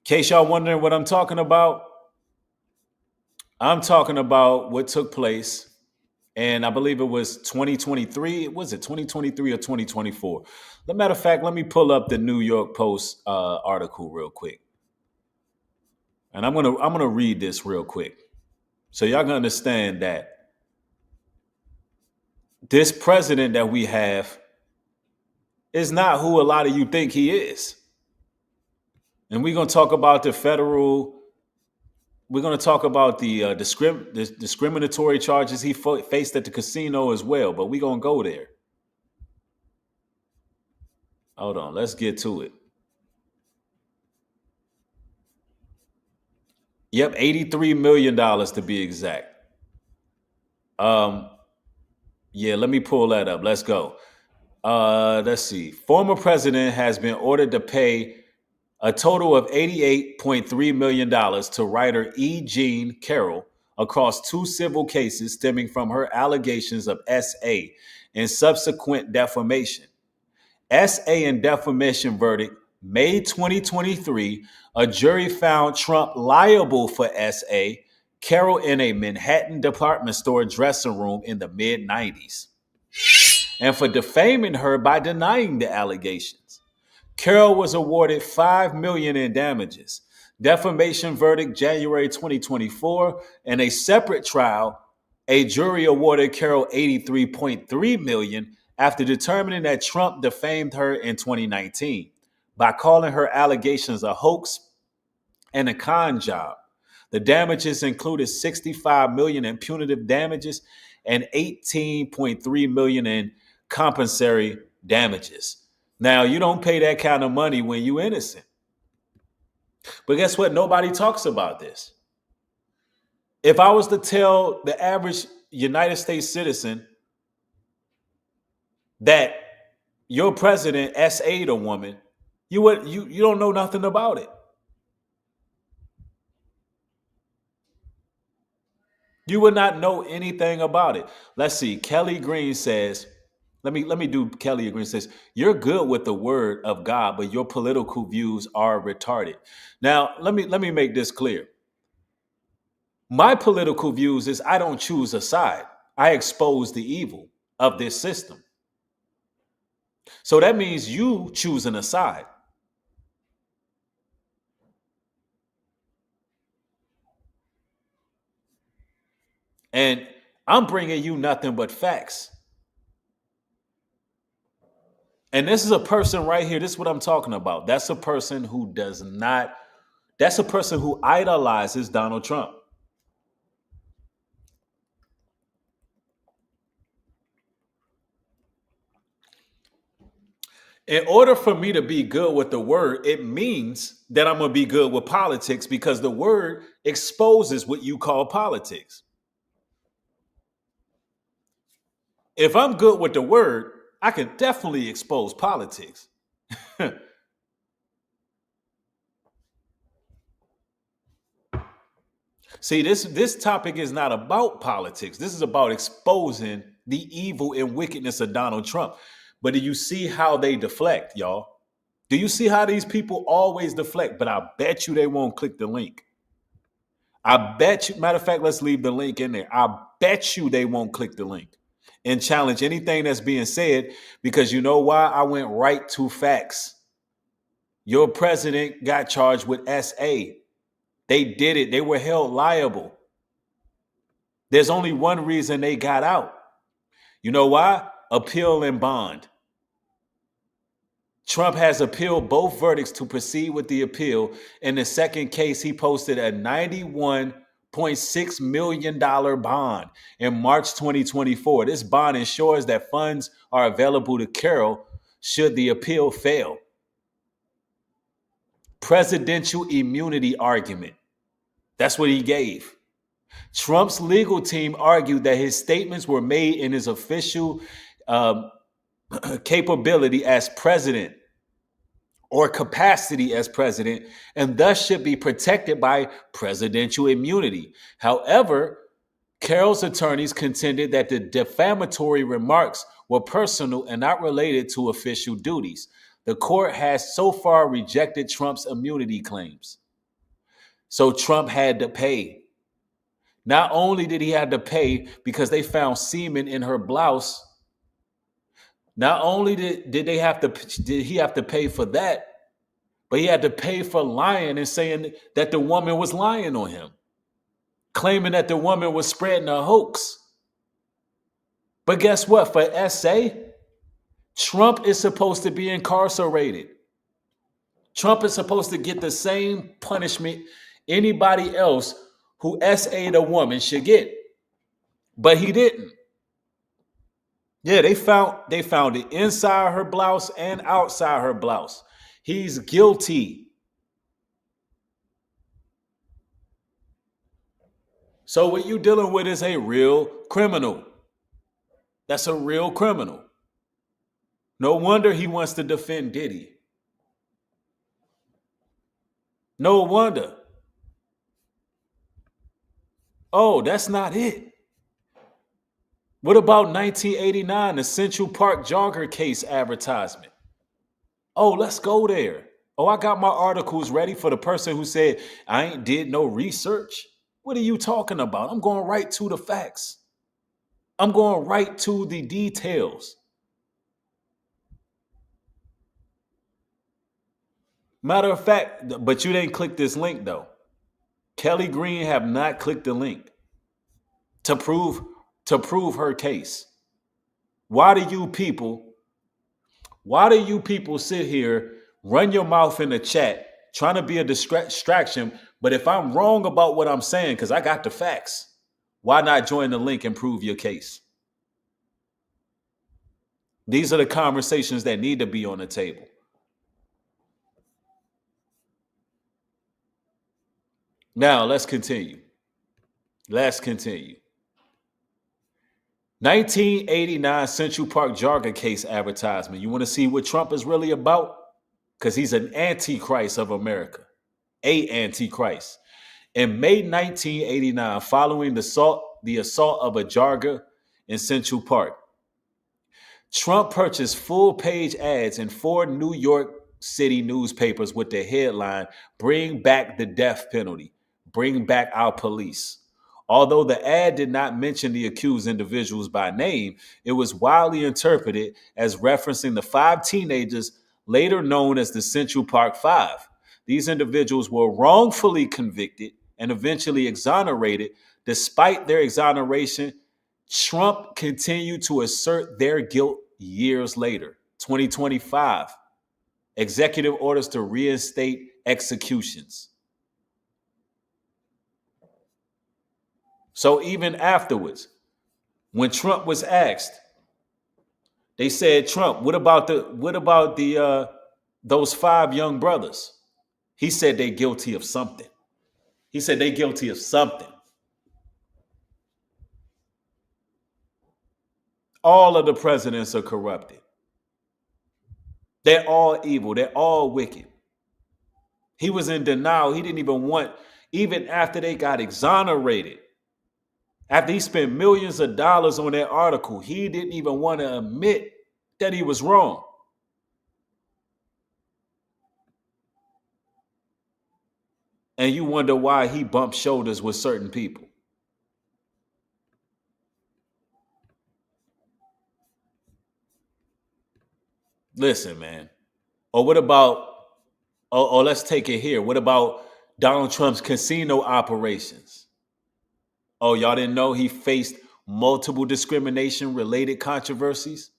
In case y'all wondering what I'm talking about, I'm talking about what took place, and I believe it was 2023. Was it 2023 or 2024? As a matter of fact, let me pull up the New York Post article real quick. And I'm gonna read this real quick. So y'all can understand that this president that we have is not who a lot of you think he is. And we're going to talk about the discriminatory charges he faced at the casino as well, but we're going to go there. Hold on, let's get to it. Yep, $83 million to be exact. Yeah, let me pull that up. Let's go. Let's see. Former president has been ordered to pay a total of $88.3 million to writer E. Jean Carroll across 2 civil cases stemming from her allegations of SA and subsequent defamation. SA and defamation verdict, May 2023, a jury found Trump liable for SA, Carroll in a Manhattan department store dressing room in the mid-90s, and for defaming her by denying the allegations. Carroll was awarded $5 million in damages. Defamation verdict January 2024, and a separate trial, a jury awarded Carroll $83.3 million after determining that Trump defamed her in 2019 by calling her allegations a hoax and a con job. The damages included $65 million in punitive damages and $18.3 million in compensatory damages. Now, you don't pay that kind of money when you're innocent. But guess what? Nobody talks about this. If I was to tell the average United States citizen that your president SA'd a woman, you don't know nothing about it. You would not know anything about it. Let's see. Kelly Green says, let me do Kelly Green says, you're good with the word of God, but your political views are retarded. Now, let me make this clear. My political views is I don't choose a side. I expose the evil of this system. So that means you choosing a side. And I'm bringing you nothing but facts. And this is a person right here. This is what I'm talking about. That's a person who that's a person who idolizes Donald Trump. In order for me to be good with the word, it means that I'm going to be good with politics because the word exposes what you call politics. If I'm good with the word, I can definitely expose politics. See, this topic is not about politics. This is about exposing the evil and wickedness of Donald Trump. But do you see how they deflect, y'all? Do you see how these people always deflect? But I bet you they won't click the link. I bet you, matter of fact, let's leave the link in there. I bet you they won't click the link and challenge anything that's being said, because you know why? I went right to facts. Your president got charged with SA. They did it. They were held liable. There's only one reason they got out. You know why? Appeal and bond. Trump has appealed both verdicts to proceed with the appeal. In the second case, he posted a $91.6 million bond in March 2024. This bond ensures that funds are available to Carroll should the appeal fail. Presidential immunity argument. That's what he gave. Trump's legal team argued that his statements were made in his official capability as president or capacity as president, and thus should be protected by presidential immunity. However, Carroll's attorneys contended that the defamatory remarks were personal and not related to official duties. The court has so far rejected Trump's immunity claims. So Trump had to pay. Not only did he have to pay because they found semen in her blouse, not only did he have to pay for that, but he had to pay for lying and saying that the woman was lying on him, claiming that the woman was spreading a hoax. But guess what? For SA, Trump is supposed to be incarcerated. Trump is supposed to get the same punishment anybody else who SA'd a woman should get. But he didn't. Yeah, they found it inside her blouse and outside her blouse. He's guilty. So what you're dealing with is a real criminal. That's a real criminal. No wonder he wants to defend Diddy. No wonder. Oh, that's not it. What about 1989, the Central Park jogger case advertisement? Oh, let's go there. Oh, I got my articles ready for the person who said, I ain't did no research. What are you talking about? I'm going right to the facts. I'm going right to the details. Matter of fact, but you didn't click this link though. Kelly Green have not clicked the link to prove her case. Why do you people sit here, run your mouth in the chat, trying to be a distraction? But if I'm wrong about what I'm saying, because I got the facts, why not join the link and prove your case? These are the conversations that need to be on the table. Now, let's continue. 1989 Central Park jogger case advertisement. You want to see what Trump is really about? Because he's an antichrist of America. A antichrist. In May 1989, following the assault of a jogger in Central Park, Trump purchased full-page ads in 4 New York City newspapers with the headline, "Bring back the death penalty. Bring back our police." Although the ad did not mention the accused individuals by name, it was widely interpreted as referencing the 5 teenagers later known as the Central Park Five. These individuals were wrongfully convicted and eventually exonerated. Despite their exoneration, Trump continued to assert their guilt years later. 2025, executive orders to reinstate executions. So even afterwards, when Trump was asked, they said, "Trump, what about those 5 young brothers?" He said they're guilty of something. All of the presidents are corrupted. They're all evil. They're all wicked. He was in denial. He didn't even want, even after they got exonerated, after he spent millions of dollars on that article, he didn't even want to admit that he was wrong. And you wonder why he bumped shoulders with certain people. Listen, man. Or what about, or let's take it here. What about Donald Trump's casino operations? Oh, y'all didn't know he faced multiple discrimination related controversies?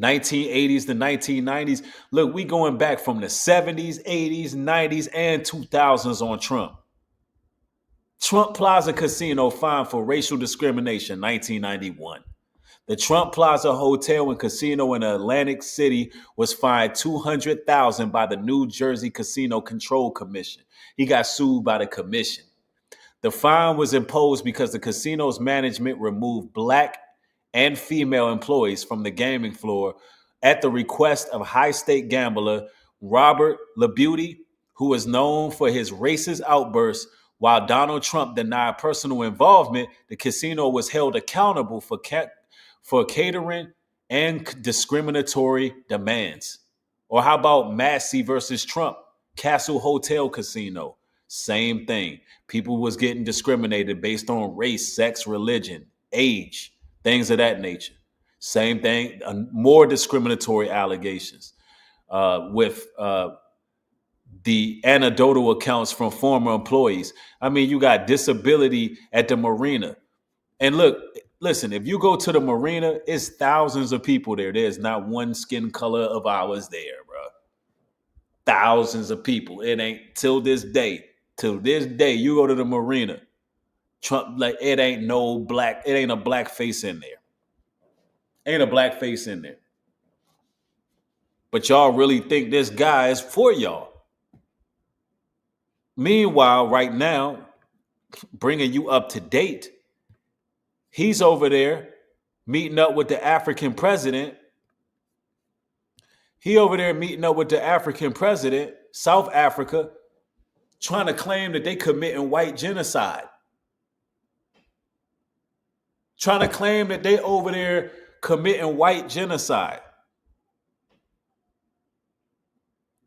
1980s to 1990s. Look, we going back from the 70s, 80s, 90s, and 2000s on Trump. Trump Plaza Casino fined for racial discrimination, 1991. The Trump Plaza Hotel and Casino in Atlantic City was fined $200,000 by the New Jersey Casino Control Commission. He got sued by the commission. The fine was imposed because the casino's management removed black and female employees from the gaming floor at the request of high-stake gambler Robert LaBeauty, who is known for his racist outbursts. While Donald Trump denied personal involvement, the casino was held accountable for catering and discriminatory demands. Or how about Massey versus Trump, Castle Hotel Casino? Same thing. People was getting discriminated based on race, sex, religion, age, things of that nature. Same thing, more discriminatory allegations with the anecdotal accounts from former employees. I mean, you got disability at the marina. And look, listen, if you go to the marina, it's thousands of people there. There's not one skin color of ours there, bro. Thousands of people. It ain't till this day, you go to the marina, Trump, like, it ain't a black face in there. But y'all really think this guy is for y'all. Meanwhile, right now, bringing you up to date, he's over there meeting up with the African president He over there meeting up with the African president, South Africa, trying to claim that they committing white genocide. Trying to claim that they over there committing white genocide.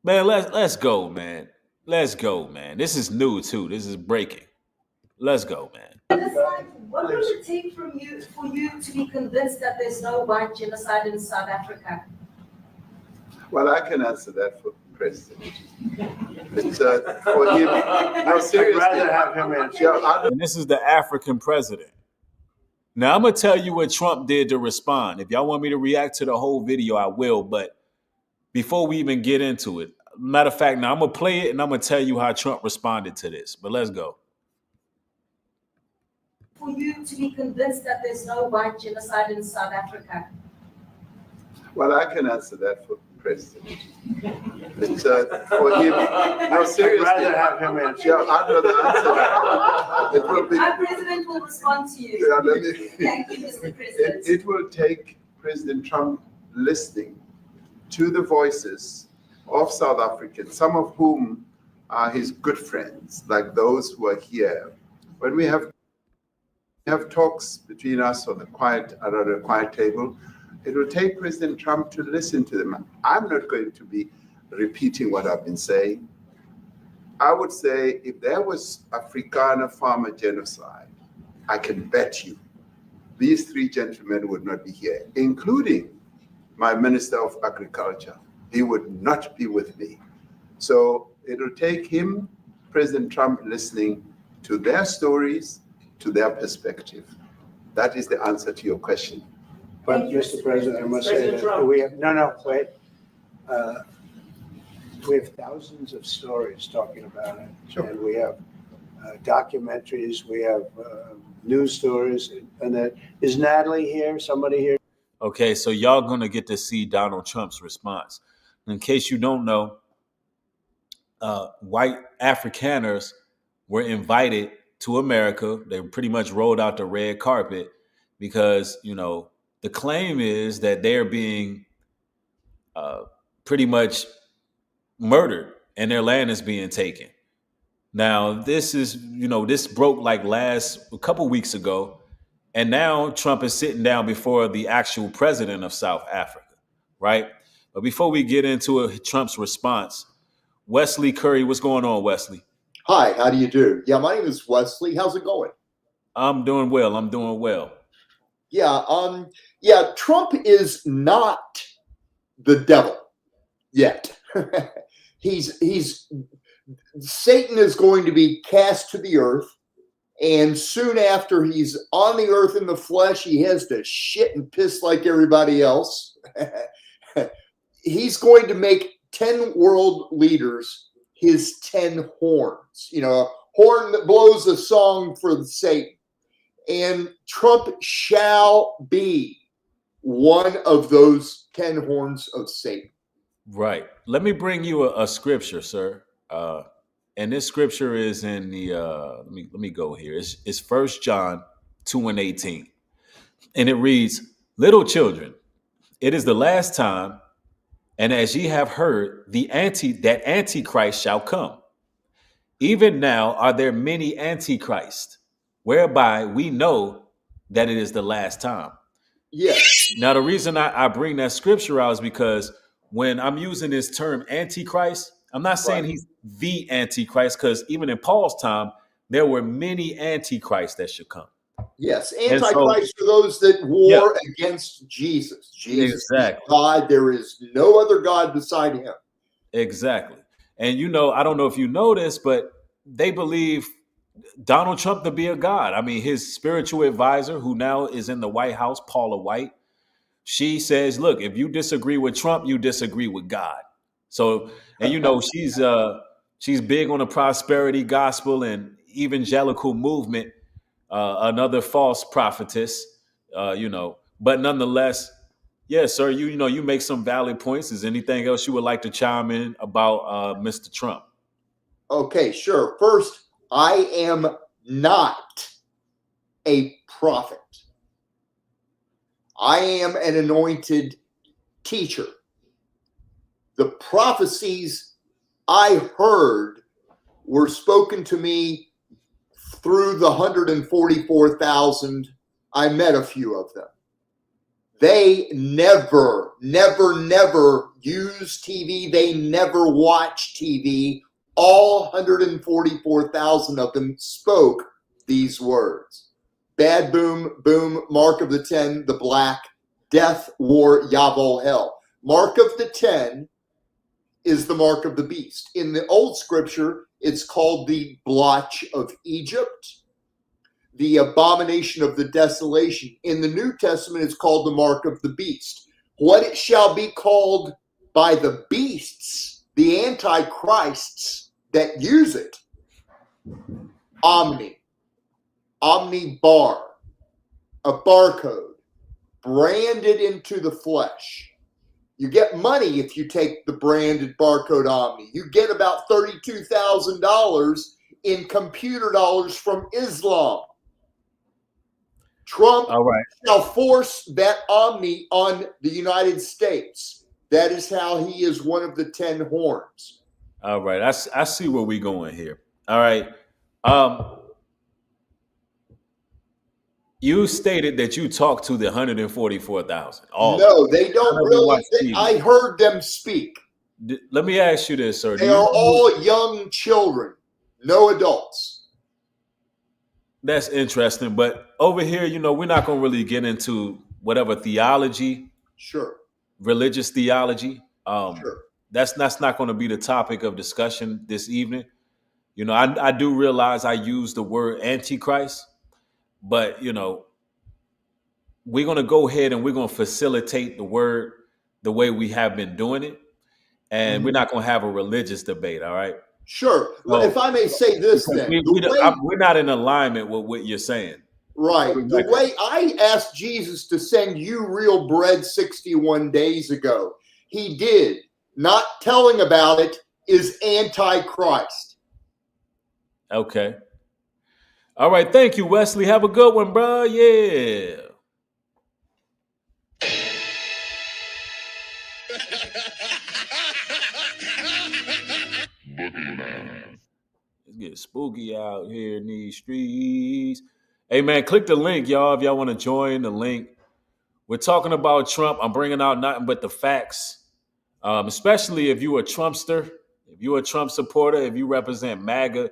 Man, let's go, man. Let's go, man. This is new too. This is breaking. Let's go, man. What will it take for you to be convinced that there's no white genocide in South Africa? Well, I can answer that for President. It's, for him, no, seriously. I'd rather have him answer. And this is the African president. Now, I'm going to tell you what Trump did to respond. If y'all want me to react to the whole video, I will. But before we even get into it, matter of fact, now I'm going to play it and I'm going to tell you how Trump responded to this. But let's go. For you to be convinced that there's no white genocide in South Africa? Well, I can answer that for President. It's, for him, no, seriously. I'd rather have him answer. I'd rather answer that. It will be, our president will respond to you. Thank you, Mr. President. It will take President Trump listening to the voices of South Africans, some of whom are his good friends, like those who are here. When we have talks between us on the quiet table, it will take President Trump to listen to them. I'm not going to be repeating what I've been saying. I would say if there was Afrikaner farmer genocide, I can bet you these three gentlemen would not be here, including my Minister of Agriculture. He would not be with me. So it'll take him, President Trump, listening to their stories, to their perspective. That is the answer to your question. But Mr. President, I must say that we have, wait. We have thousands of stories talking about it. Sure. And we have documentaries, we have news stories, and that is Natalie here, somebody here? Okay, so y'all gonna get to see Donald Trump's response. In case you don't know, white Afrikaners were invited to America. They pretty much rolled out the red carpet because, the claim is that they're being pretty much murdered and their land is being taken. Now, this is, this broke like a couple weeks ago. And now Trump is sitting down before the actual president of South Africa, right? But before we get into Trump's response, Wesley Curry, what's going on, Wesley? Hi, how do you do? Yeah, my name is Wesley. How's it going? I'm doing well. Yeah, Trump is not the devil yet. Satan is going to be cast to the earth, and soon after he's on the earth in the flesh, he has to shit and piss like everybody else. He's going to make 10 world leaders his 10 horns, a horn that blows a song for Satan. And Trump shall be one of those 10 horns of Satan. Right. Let me bring you a scripture, sir. And this scripture is in the, let me go here. It's 1 John 2:18. And it reads, "Little children, it is the last time, and as ye have heard, that Antichrist shall come. Even now are there many Antichrists, whereby we know that it is the last time." Yes. Now, the reason I bring that scripture out is because when I'm using this term Antichrist, I'm not saying he's the Antichrist, because even in Paul's time, there were many Antichrists that should come. Yes, Antichrist are those that war against Jesus. Jesus is God. There is no other God beside him. Exactly. And I don't know if you know this, but they believe Donald Trump to be a god. I mean, his spiritual advisor, who now is in the White House, Paula White, she says, look, if you disagree with Trump, you disagree with God. So, and she's big on the prosperity gospel and evangelical movement, another false prophetess, but nonetheless, yes, sir, you make some valid points. Is anything else you would like to chime in about Mr. Trump? Okay, sure. First, I am not a prophet. I am an anointed teacher. The prophecies I heard were spoken to me through the 144,000. I met a few of them. They never use TV. They never watch TV. All 144,000 of them spoke these words. Bad boom, boom, mark of the 10, the black, death, war, Yavol, hell. Mark of the 10 is the mark of the beast. In the old scripture, it's called the blotch of Egypt, the abomination of the desolation. In the New Testament, it's called the mark of the beast. What it shall be called by the beasts, the antichrists that use it, omni bar, a barcode, branded into the flesh. You get money if you take the branded barcode omni. You get about $32,000 in computer dollars from Islam. Trump shall force that omni on the United States. That is how he is one of the 10 horns. All right. I see where we're going here. All right. You stated that you talked to the 144,000. No, they don't really. I heard them speak. Let me ask you this, sir. They are all young children, no adults. That's interesting. But over here, we're not going to really get into whatever theology. Sure. Religious theology. Sure. That's not going to be the topic of discussion this evening. I do realize I use the word Antichrist. But, we're going to go ahead and we're going to facilitate the word the way we have been doing it. And we're not going to have a religious debate, all right? Sure. Well, if I may say this then. We're not in alignment with what you're saying. Right. The way I asked Jesus to send you real bread 61 days ago, he did. Not telling about it is Antichrist. Okay. All right, thank you, Wesley. Have a good one, bro. Yeah. Let's get spooky out here in these streets. Hey, man, click the link, y'all, if y'all want to join the link. We're talking about Trump. I'm bringing out nothing but the facts, especially if you're a Trumpster, if you're a Trump supporter, if you represent MAGA.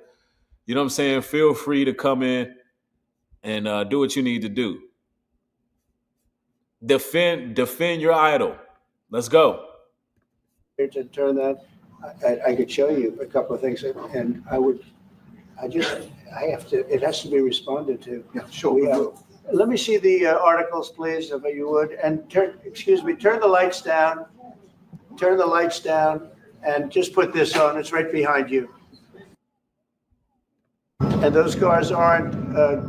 You know what I'm saying? Feel free to come in and do what you need to do. Defend your idol. Let's go. To turn that, I could show you a couple of things, and it has to be responded to. Yeah, sure. Let me see the articles, please, if you would. And turn the lights down. Turn the lights down, and just put this on. It's right behind you. And those cars aren't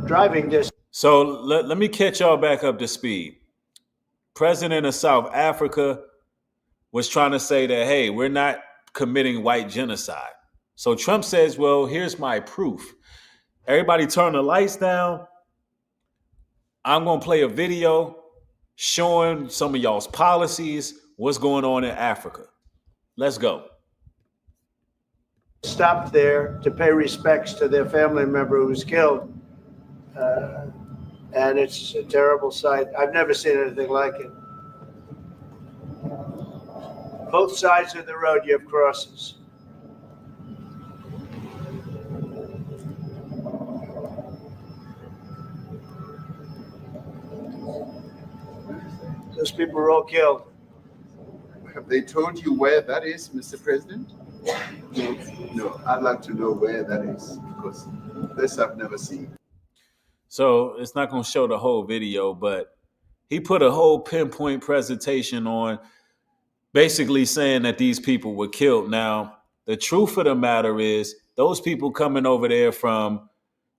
driving this. So let me catch y'all back up to speed. President of South Africa was trying to say that, hey, we're not committing white genocide. So Trump says, well, here's my proof. Everybody turn the lights down. I'm going to play a video showing some of y'all's policies, what's going on in Africa. Let's go. Stopped there to pay respects to their family member who was killed. And it's a terrible sight. I've never seen anything like it. Both sides of the road, you have crosses. Those people were all killed. Have they told you where that is, Mr. President? No, I'd like to know where that is, because this I've never seen. So it's not going to show the whole video, but he put a whole pinpoint presentation on basically saying that these people were killed. Now, the truth of the matter is those people coming over there from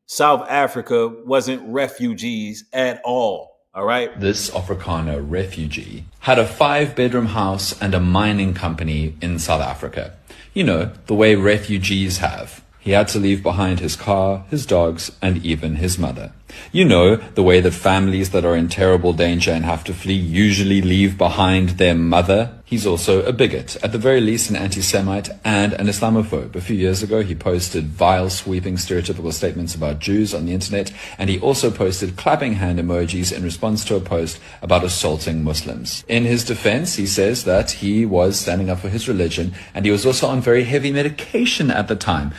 South Africa wasn't refugees at all. All right. This Afrikaner refugee had a 5-bedroom house and a mining company in South Africa. You know, the way refugees have. He had to leave behind his car, his dogs, and even his mother. You know, the way that families that are in terrible danger and have to flee usually leave behind their mother. He's also a bigot, at the very least an anti-Semite and an Islamophobe. A few years ago, he posted vile, sweeping, stereotypical statements about Jews on the internet, and he also posted clapping hand emojis in response to a post about assaulting Muslims. In his defense, he says that he was standing up for his religion, and he was also on very heavy medication at the time.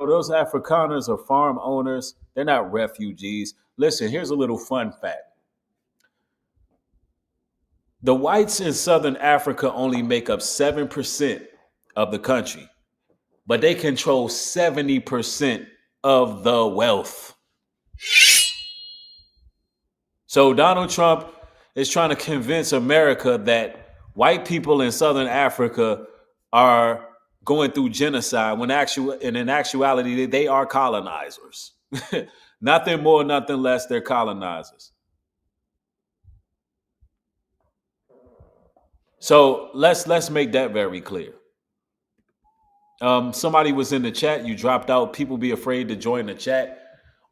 Those Afrikaners are farm owners. They're not refugees. Listen, here's a little fun fact. The whites in Southern Africa only make up 7% of the country, but they control 70% of the wealth. So Donald Trump is trying to convince America that white people in Southern Africa are going through genocide when in actuality, they are colonizers. Nothing more, nothing less, they're colonizers. So let's make that very clear. Somebody was in the chat, you dropped out. People be afraid to join the chat.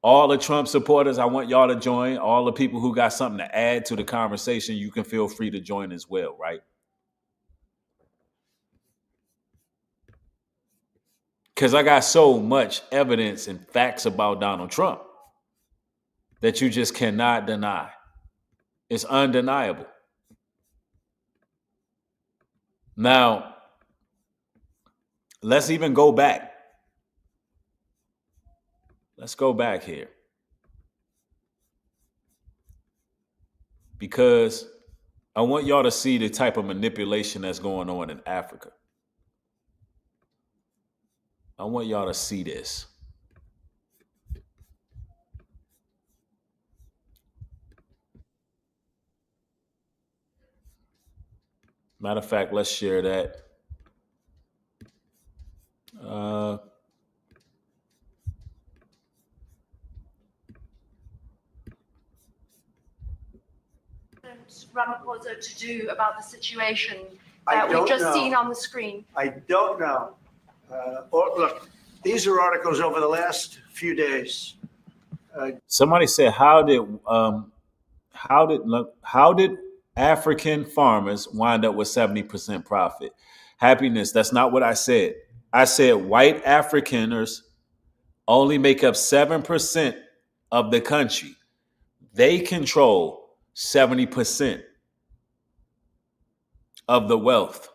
All the Trump supporters, I want y'all to join. All the people who got something to add to the conversation, you can feel free to join as well, right? Because I got so much evidence and facts about Donald Trump that you just cannot deny. It's undeniable. Now, let's even go back. Let's go back here. Because I want y'all to see the type of manipulation that's going on in Africa. I want y'all to see this. Matter of fact, let's share that. Ramaphosa to do about the situation that we've just seen on the screen? I don't know. Look, these are articles over the last few days. Somebody said, how did African farmers wind up with 70% profit? Happiness, that's not what I said. I said white Afrikaners only make up 7% of the country. They control 70% of the wealth.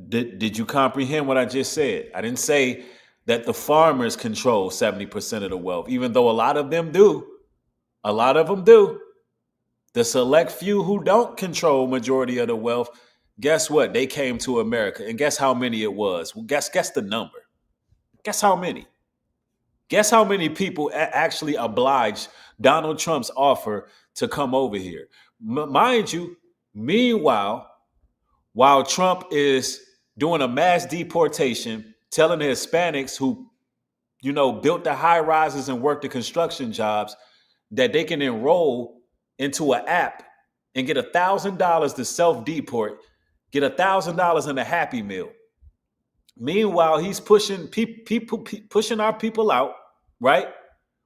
Did you comprehend what I just said? I didn't say that the farmers control 70% of the wealth, even though a lot of them do. A lot of them do. The select few who don't control majority of the wealth, guess what? They came to America. And guess how many it was? Well, guess the number. Guess how many? Guess how many people actually obliged Donald Trump's offer to come over here? Mind you, meanwhile, while Trump is doing a mass deportation, telling the Hispanics who, built the high rises and worked the construction jobs that they can enroll into an app and get $1,000 to self-deport, get $1,000 in a Happy Meal. Meanwhile, he's pushing our people out, right?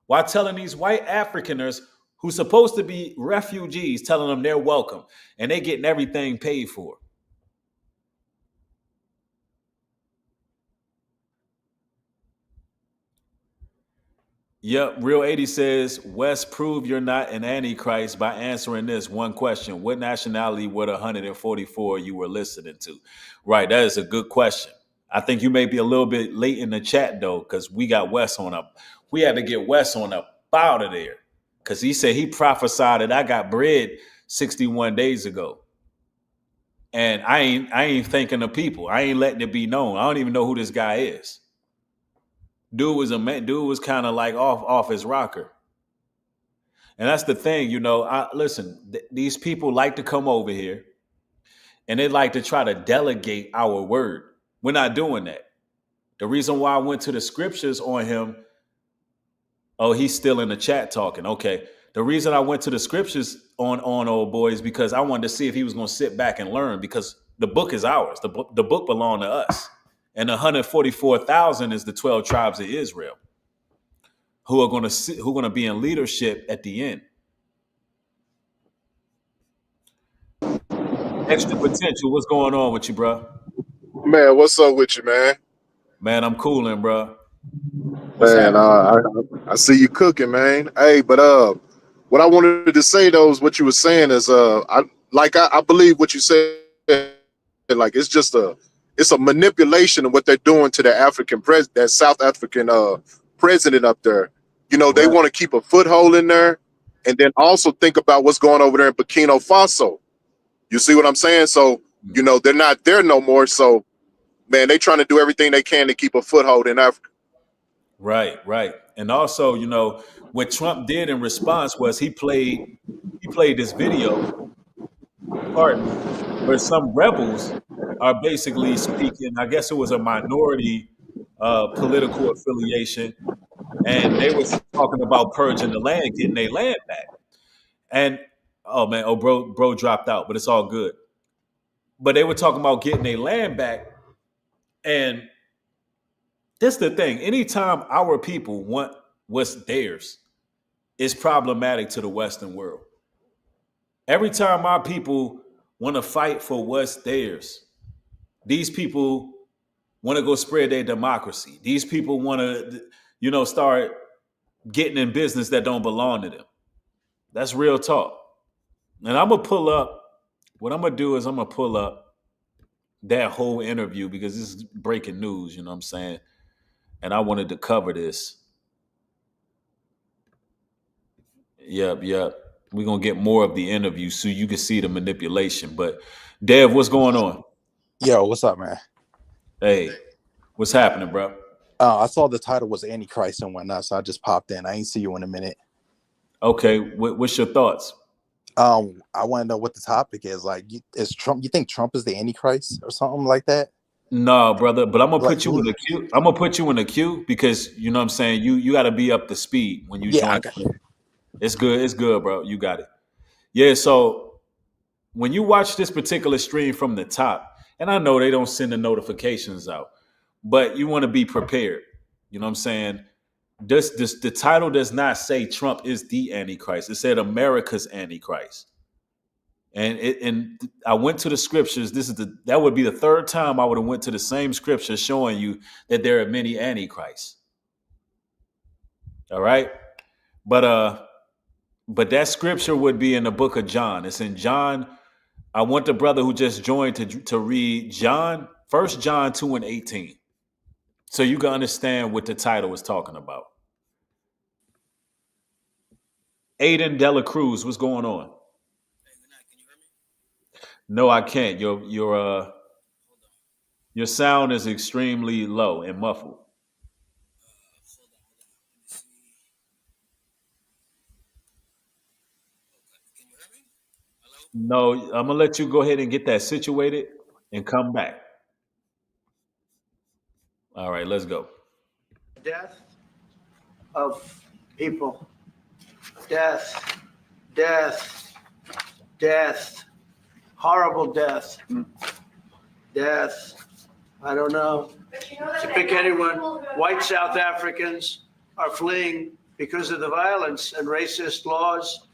While telling these white Afrikaners who's supposed to be refugees, telling them they're welcome and they getting everything paid for. Yep, Real 80 says, Wes, prove you're not an Antichrist by answering this one question. What nationality were the 144 you were listening to? Right, that is a good question. I think you may be a little bit late in the chat, though, because we got Wes on up. We had to get Wes on up out of there because he said he prophesied that I got bread 61 days ago. And I ain't thinking of people. I ain't letting it be known. I don't even know who this guy is. Dude was kind of like off his rocker. And that's the thing, listen, these people like to come over here and they like to try to delegate our word. We're not doing that. The reason why I went to the scriptures on him, oh, he's still in the chat talking. Okay. The reason I went to the scriptures on old boy is because I wanted to see if he was going to sit back and learn, because the book is ours. The book belonged to us. and 144,000 is the 12 tribes of Israel, who are going to be in leadership at the end. Extra potential. What's going on with you, bro? Man, what's up with you, man? Man, I'm cooling, bro. Man, I see you cooking, man. Hey, but what I wanted to say though is what you were saying is I believe what you said. Like it's a manipulation of what they're doing to the that South African president up there. You know, they want to keep a foothold in there, and then also think about what's going over there in Burkina Faso. You see what I'm saying? So, you know, they're not there no more. So, man, they trying to do everything they can to keep a foothold in Africa. Right. And also, you know, what Trump did in response was he played this video, pardon me, where some rebels are basically speaking. I guess it was a minority political affiliation, and they were talking about purging the land, getting their land back. And bro dropped out, but it's all good. But they were talking about getting their land back, and this is the thing. Anytime our people want what's theirs, it's problematic to the Western world. Every time our people want to fight for what's theirs, these people want to go spread their democracy. These people want to, you know, start getting in business that don't belong to them. That's real talk. And I'm going to pull up, what I'm going to do is I'm going to pull up that whole interview because this is breaking news, you know what I'm saying? And I wanted to cover this. Yep. We're going to get more of the interview so you can see the manipulation. But Dev, what's going on? Yo, what's up, man? Hey, what's happening, bro? I saw the title was Antichrist and whatnot, so I just popped in. I ain't see you in a minute. Okay, what's your thoughts? I want to know what the topic is. Like, is Trump? You think Trump is the Antichrist or something like that? No, brother, but I'm gonna put you in the queue. I'm gonna put you in the queue because you know what I'm saying. You got to be up to speed when you join. It's good, bro. You got it. Yeah. So when you watch this particular stream from the top, and I know they don't send the notifications out, but you want to be prepared. You know what I'm saying? The title does not say Trump is the Antichrist. It said America's Antichrist. And I went to the scriptures. That would be the third time I would have went to the same scripture showing you that there are many antichrists. All right, but that scripture would be in the book of John. It's in John. I want the brother who just joined to read John, 1 John 2:18, so you can understand what the title is talking about. Aiden Dela Cruz, what's going on? No, I can't. Your sound is extremely low and muffled. No, I'm gonna let you go ahead and get that situated and come back. All right, let's go. Death of people. Death. Horrible death. Death. I don't know. To pick anyone, white South Africans are fleeing because of the violence and racist laws.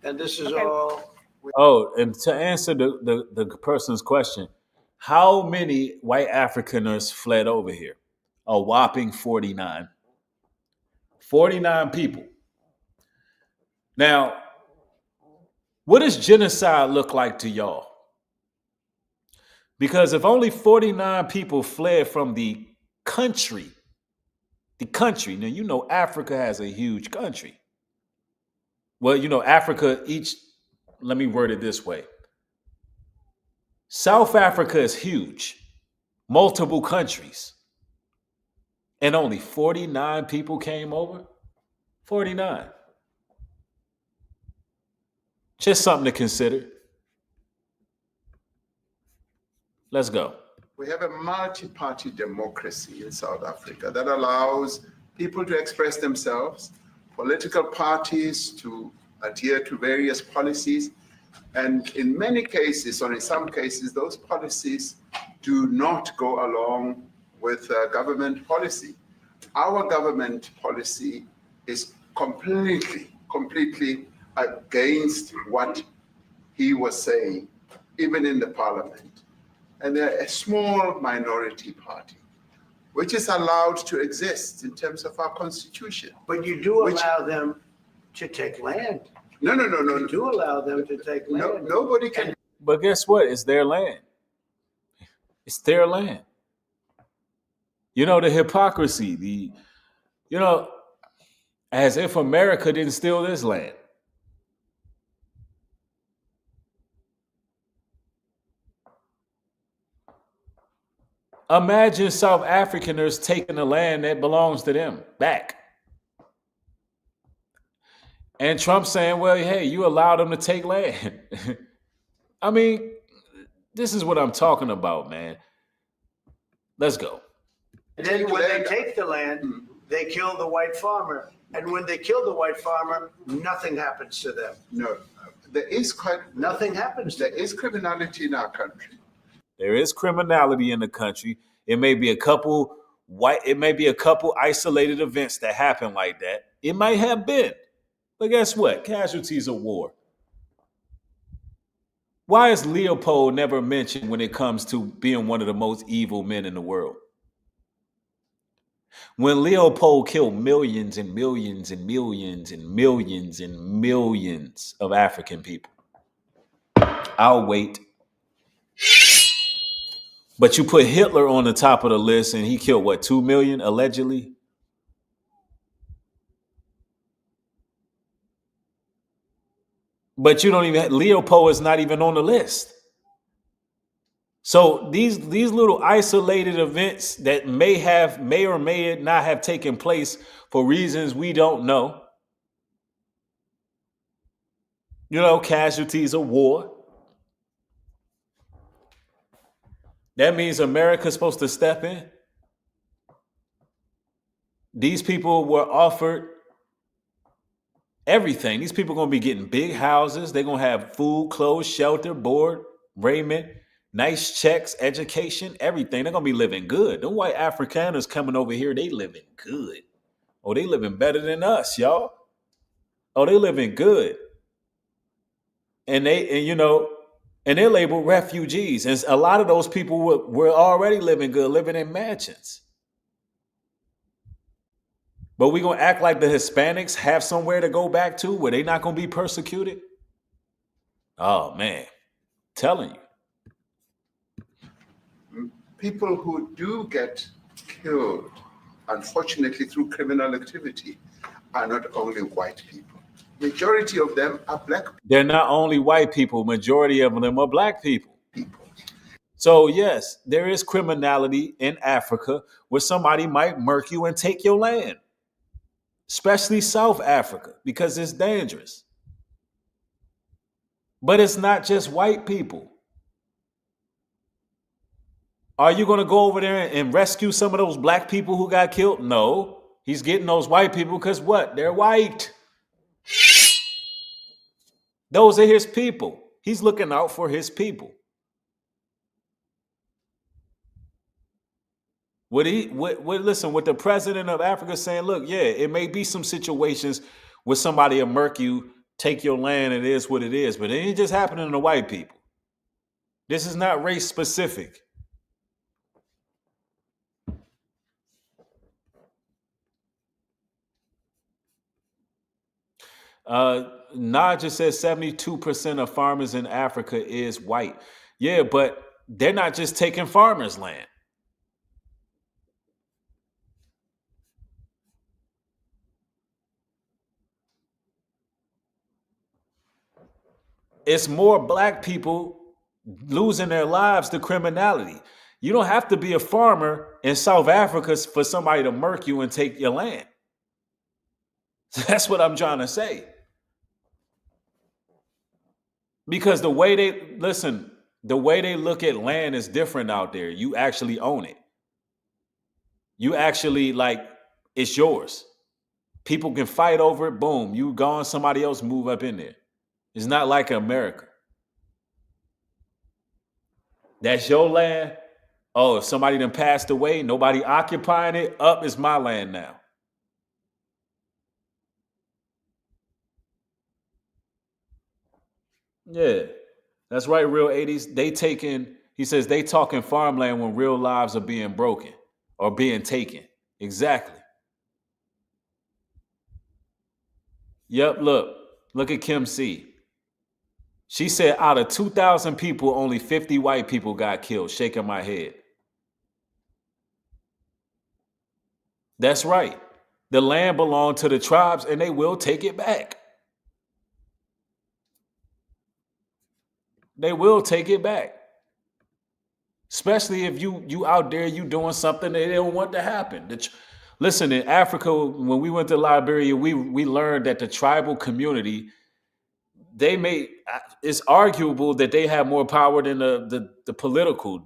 And this is all. Oh, and to answer the person's question, how many white Afrikaners fled over here? A whopping 49. 49 people. Now, what does genocide look like to y'all? Because if only 49 people fled from the country, now you know Africa has a huge country. Well, you know, Africa, let me word it this way. South Africa is huge, multiple countries, and only 49 people came over? 49. Just something to consider. Let's go. We have a multi-party democracy in South Africa that allows people to express themselves, political parties to adhere to various policies, and in many cases, or in some cases, those policies do not go along with government policy. Our government policy is completely against what he was saying, even in the parliament. And they're a small minority party, which is allowed to exist in terms of our constitution. But you do allow them to take land. No. You do allow them to take land. No, nobody can. But guess what? It's their land. It's their land. You know, the hypocrisy, as if America didn't steal this land. Imagine South Africaners taking the land that belongs to them back. And Trump saying, well, hey, you allowed them to take land. I mean, this is what I'm talking about, man. Let's go. And then when they take the land, they kill the white farmer. And when they kill the white farmer, nothing happens to them. No, there is nothing happens. There is criminality in our country. There is criminality in the country. It may be a couple isolated events that happen like that. It might have been. But guess what? Casualties of war. Why is Leopold never mentioned when it comes to being one of the most evil men in the world? When Leopold killed millions and millions and millions and millions and millions of African people. I'll wait. But you put Hitler on the top of the list and he killed, what, 2 million allegedly? But you don't even, Leopold is not even on the list. So these little isolated events that may or may not have taken place for reasons we don't know. Casualties of war. That means America's supposed to step in. These people were offered everything. These people are going to be getting big houses. They're going to have food, clothes, shelter, board, raiment, nice checks, education, everything. They're going to be living good. Them white Afrikaners coming over here, they living good. Oh, they living better than us, y'all. Oh, they living good. And they're labeled refugees. And a lot of those people were already living good, living in mansions. But we're going to act like the Hispanics have somewhere to go back to where they're not going to be persecuted? Oh, man. Telling you. People who do get killed, unfortunately, through criminal activity, are not only white people. Majority of them are black people. They're not only white people. Majority of them are black people. So, yes, there is criminality in Africa where somebody might murk you and take your land. Especially South Africa, because it's dangerous. But it's not just white people. Are you going to go over there and rescue some of those black people who got killed? No. He's getting those white people because what? They're white. Those are his people. He's looking out for his people. Listen, what the president of Africa is saying, look, yeah, it may be some situations where somebody will murk you, take your land, it is what it is, but it ain't just happening to white people. This is not race specific. Naja says 72% of farmers in Africa is white. Yeah, but they're not just taking farmers' land. It's more black people losing their lives to criminality. You don't have to be a farmer in South Africa for somebody to murk you and take your land. That's what I'm trying to say. Because the way they look at land is different out there. You actually own it. You actually it's yours. People can fight over it. Boom, you gone. Somebody else move up in there. It's not like America. That's your land. Oh, if somebody done passed away, nobody occupying it, up is my land now. Yeah, that's right, real 80s. He says they talking farmland when real lives are being broken or being taken. Exactly. Yep, look at Kim C. She said out of 2,000 people, only 50 white people got killed. Shaking my head. That's right. The land belonged to the tribes and they will take it back. They will take it back. Especially if you out there, you doing something that they don't want to happen. Listen, in Africa, when we went to Liberia, we learned that the tribal community, it's arguable that they have more power than the political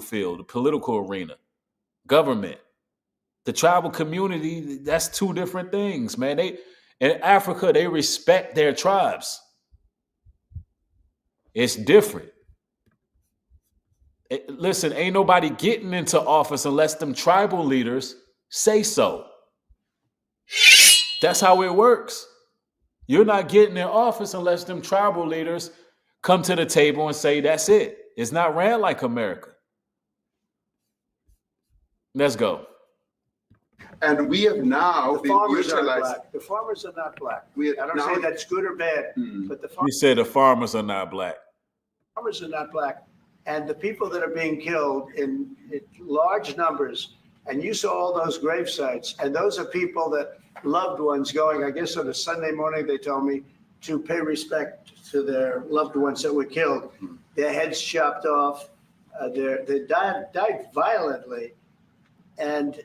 field, the political arena, government. The tribal community, that's two different things, man. In Africa, they respect their tribes. It's different. Listen, ain't nobody getting into office unless them tribal leaders say so. That's how it works. You're not getting in office unless them tribal leaders come to the table and say, that's it. It's not ran like America. Let's go. And we have now The farmers are black. The farmers are not black. I don't say that's good or bad, but the You said the farmers are not black. farmers are not black. And the people that are being killed in large numbers, and you saw all those grave sites, and those are people that loved ones going, I guess on a Sunday morning, they told me, to pay respect to their loved ones that were killed. Their heads chopped off. They died violently. And,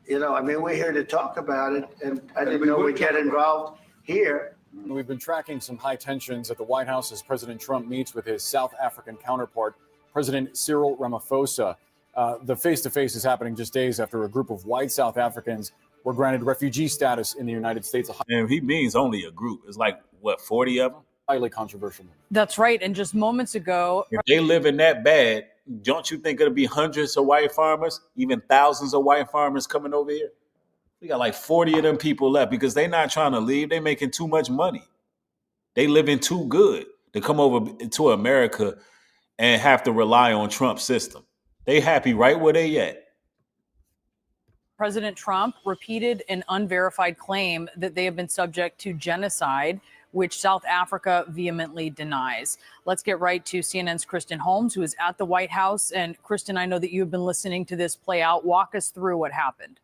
you know, I mean, we're here to talk about it, and I didn't know we'd get involved here. We've been tracking some high tensions at the White House as President Trump meets with his South African counterpart, President Cyril Ramaphosa. The face-to-face is happening just days after a group of white South Africans were granted refugee status in the United States. And he means only a group. It's like, what, 40 of them? Highly controversial. That's right. And just moments ago, if they live in that bad, don't you think it'll be hundreds of white farmers, even thousands of white farmers coming over here? We got like 40 of them people left because they're not trying to leave. They're making too much money. They living too good to come over to America and have to rely on Trump's system. They happy right where they at. President Trump repeated an unverified claim that they have been subject to genocide, which South Africa vehemently denies. Let's get right to CNN's Kristen Holmes, who is at the White House. And Kristen, I know that you've been listening to this play out. Walk us through what happened.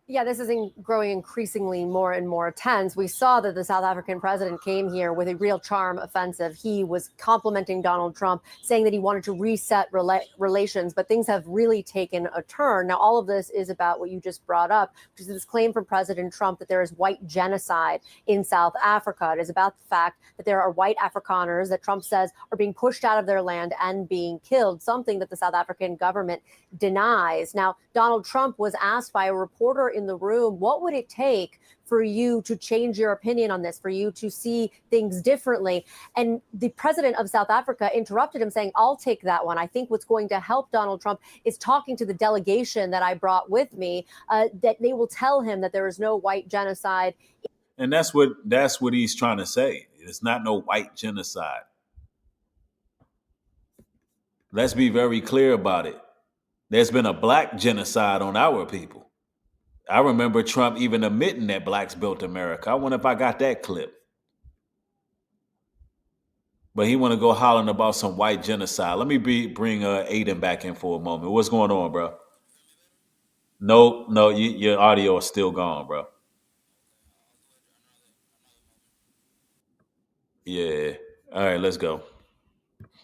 Yeah, this is growing increasingly more and more tense. We saw that the South African president came here with a real charm offensive. He was complimenting Donald Trump, saying that he wanted to reset relations, but things have really taken a turn. Now, all of this is about what you just brought up, which is this claim from President Trump that there is white genocide in South Africa. It is about the fact that there are white Afrikaners that Trump says are being pushed out of their land and being killed, something that the South African government denies. Now, Donald Trump was asked by a reporter in the room, what would it take for you to change your opinion on this, for you to see things differently? And the president of South Africa interrupted him saying, I'll take that one. I think what's going to help Donald Trump is talking to the delegation that I brought with me, that they will tell him that there is no white genocide. And that's what he's trying to say. It's not no white genocide. Let's be very clear about it. There's been a black genocide on our people. I remember Trump even admitting that blacks built America. I wonder if I got that clip. But he want to go hollering about some white genocide. Let me bring Aiden back in for a moment. What's going on, bro? No, your audio is still gone, bro. Yeah. All right, let's go.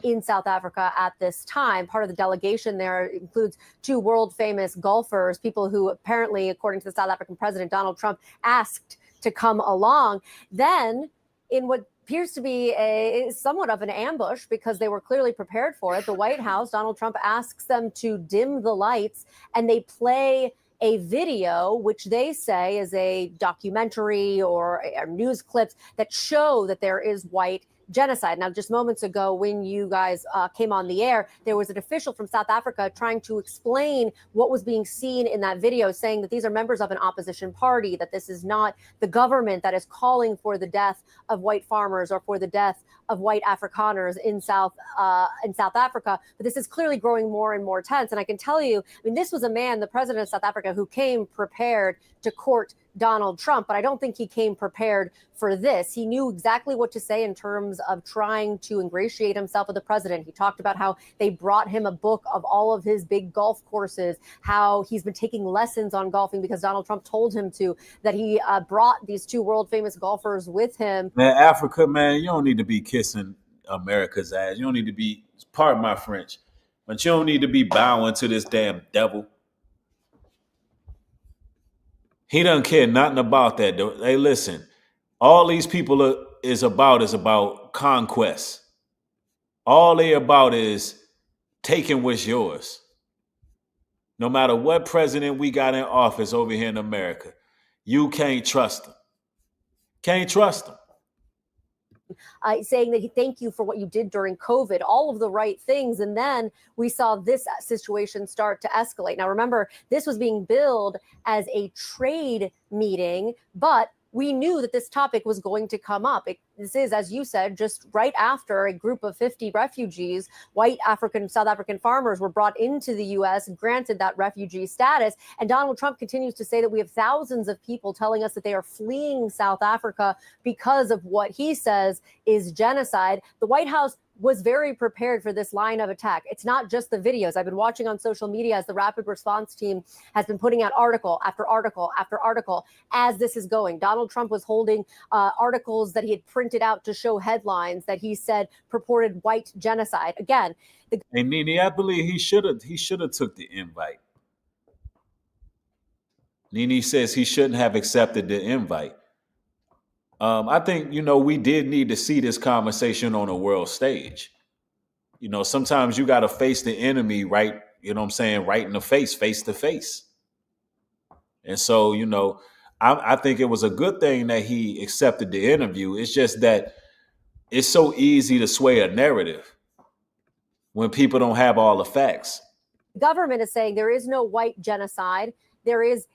In South Africa at this time. Part of the delegation there includes two world famous golfers, people who apparently, according to the South African president, Donald Trump, asked to come along. Then, in what appears to be somewhat of an ambush, because they were clearly prepared for it, the White House, Donald Trump asks them to dim the lights, and they play a video, which they say is a documentary or news clips that show that there is white genocide. Now, just moments ago, when you guys came on the air, there was an official from South Africa trying to explain what was being seen in that video, saying that these are members of an opposition party, that this is not the government that is calling for the death of white farmers or for the death of white Afrikaners in South Africa. But this is clearly growing more and more tense. And I can tell you, I mean, this was a man, the president of South Africa, who came prepared to court Donald Trump, but I don't think he came prepared for this. He knew exactly what to say in terms of trying to ingratiate himself with the president. He talked about how they brought him a book of all of his big golf courses, how he's been taking lessons on golfing because Donald Trump told him to, that he brought these two world famous golfers with him. Man, Africa, man, you don't need to be kissing America's ass. You don't need to be, pardon my French, but you don't need to be bowing to this damn devil. He doesn't care nothing about that. Hey, listen, all these people is about conquest. All they about is taking what's yours. No matter what president we got in office over here in America, you can't trust them. Can't trust them. Saying that he thank you for what you did during COVID, all of the right things. And then we saw this situation start to escalate. Now, remember, this was being billed as a trade meeting, but we knew that this topic was going to come up. This is, as you said, just right after a group of 50 refugees, white South African farmers were brought into the U.S., granted that refugee status. And Donald Trump continues to say that we have thousands of people telling us that they are fleeing South Africa because of what he says is genocide. The White House was very prepared for this line of attack. It's not just the videos. I've been watching on social media as the rapid response team has been putting out article after article after article as this is going. Donald Trump was holding articles that he had printed out to show headlines that he said purported white genocide. Again, hey, Nene, I believe he should have took the invite. Nene says he shouldn't have accepted the invite. I think, we did need to see this conversation on a world stage. Sometimes you got to face the enemy, right? You know what I'm saying? Right in the face to face. And so, I think it was a good thing that he accepted the interview. It's just that it's so easy to sway a narrative when people don't have all the facts. The government is saying there is no white genocide. There is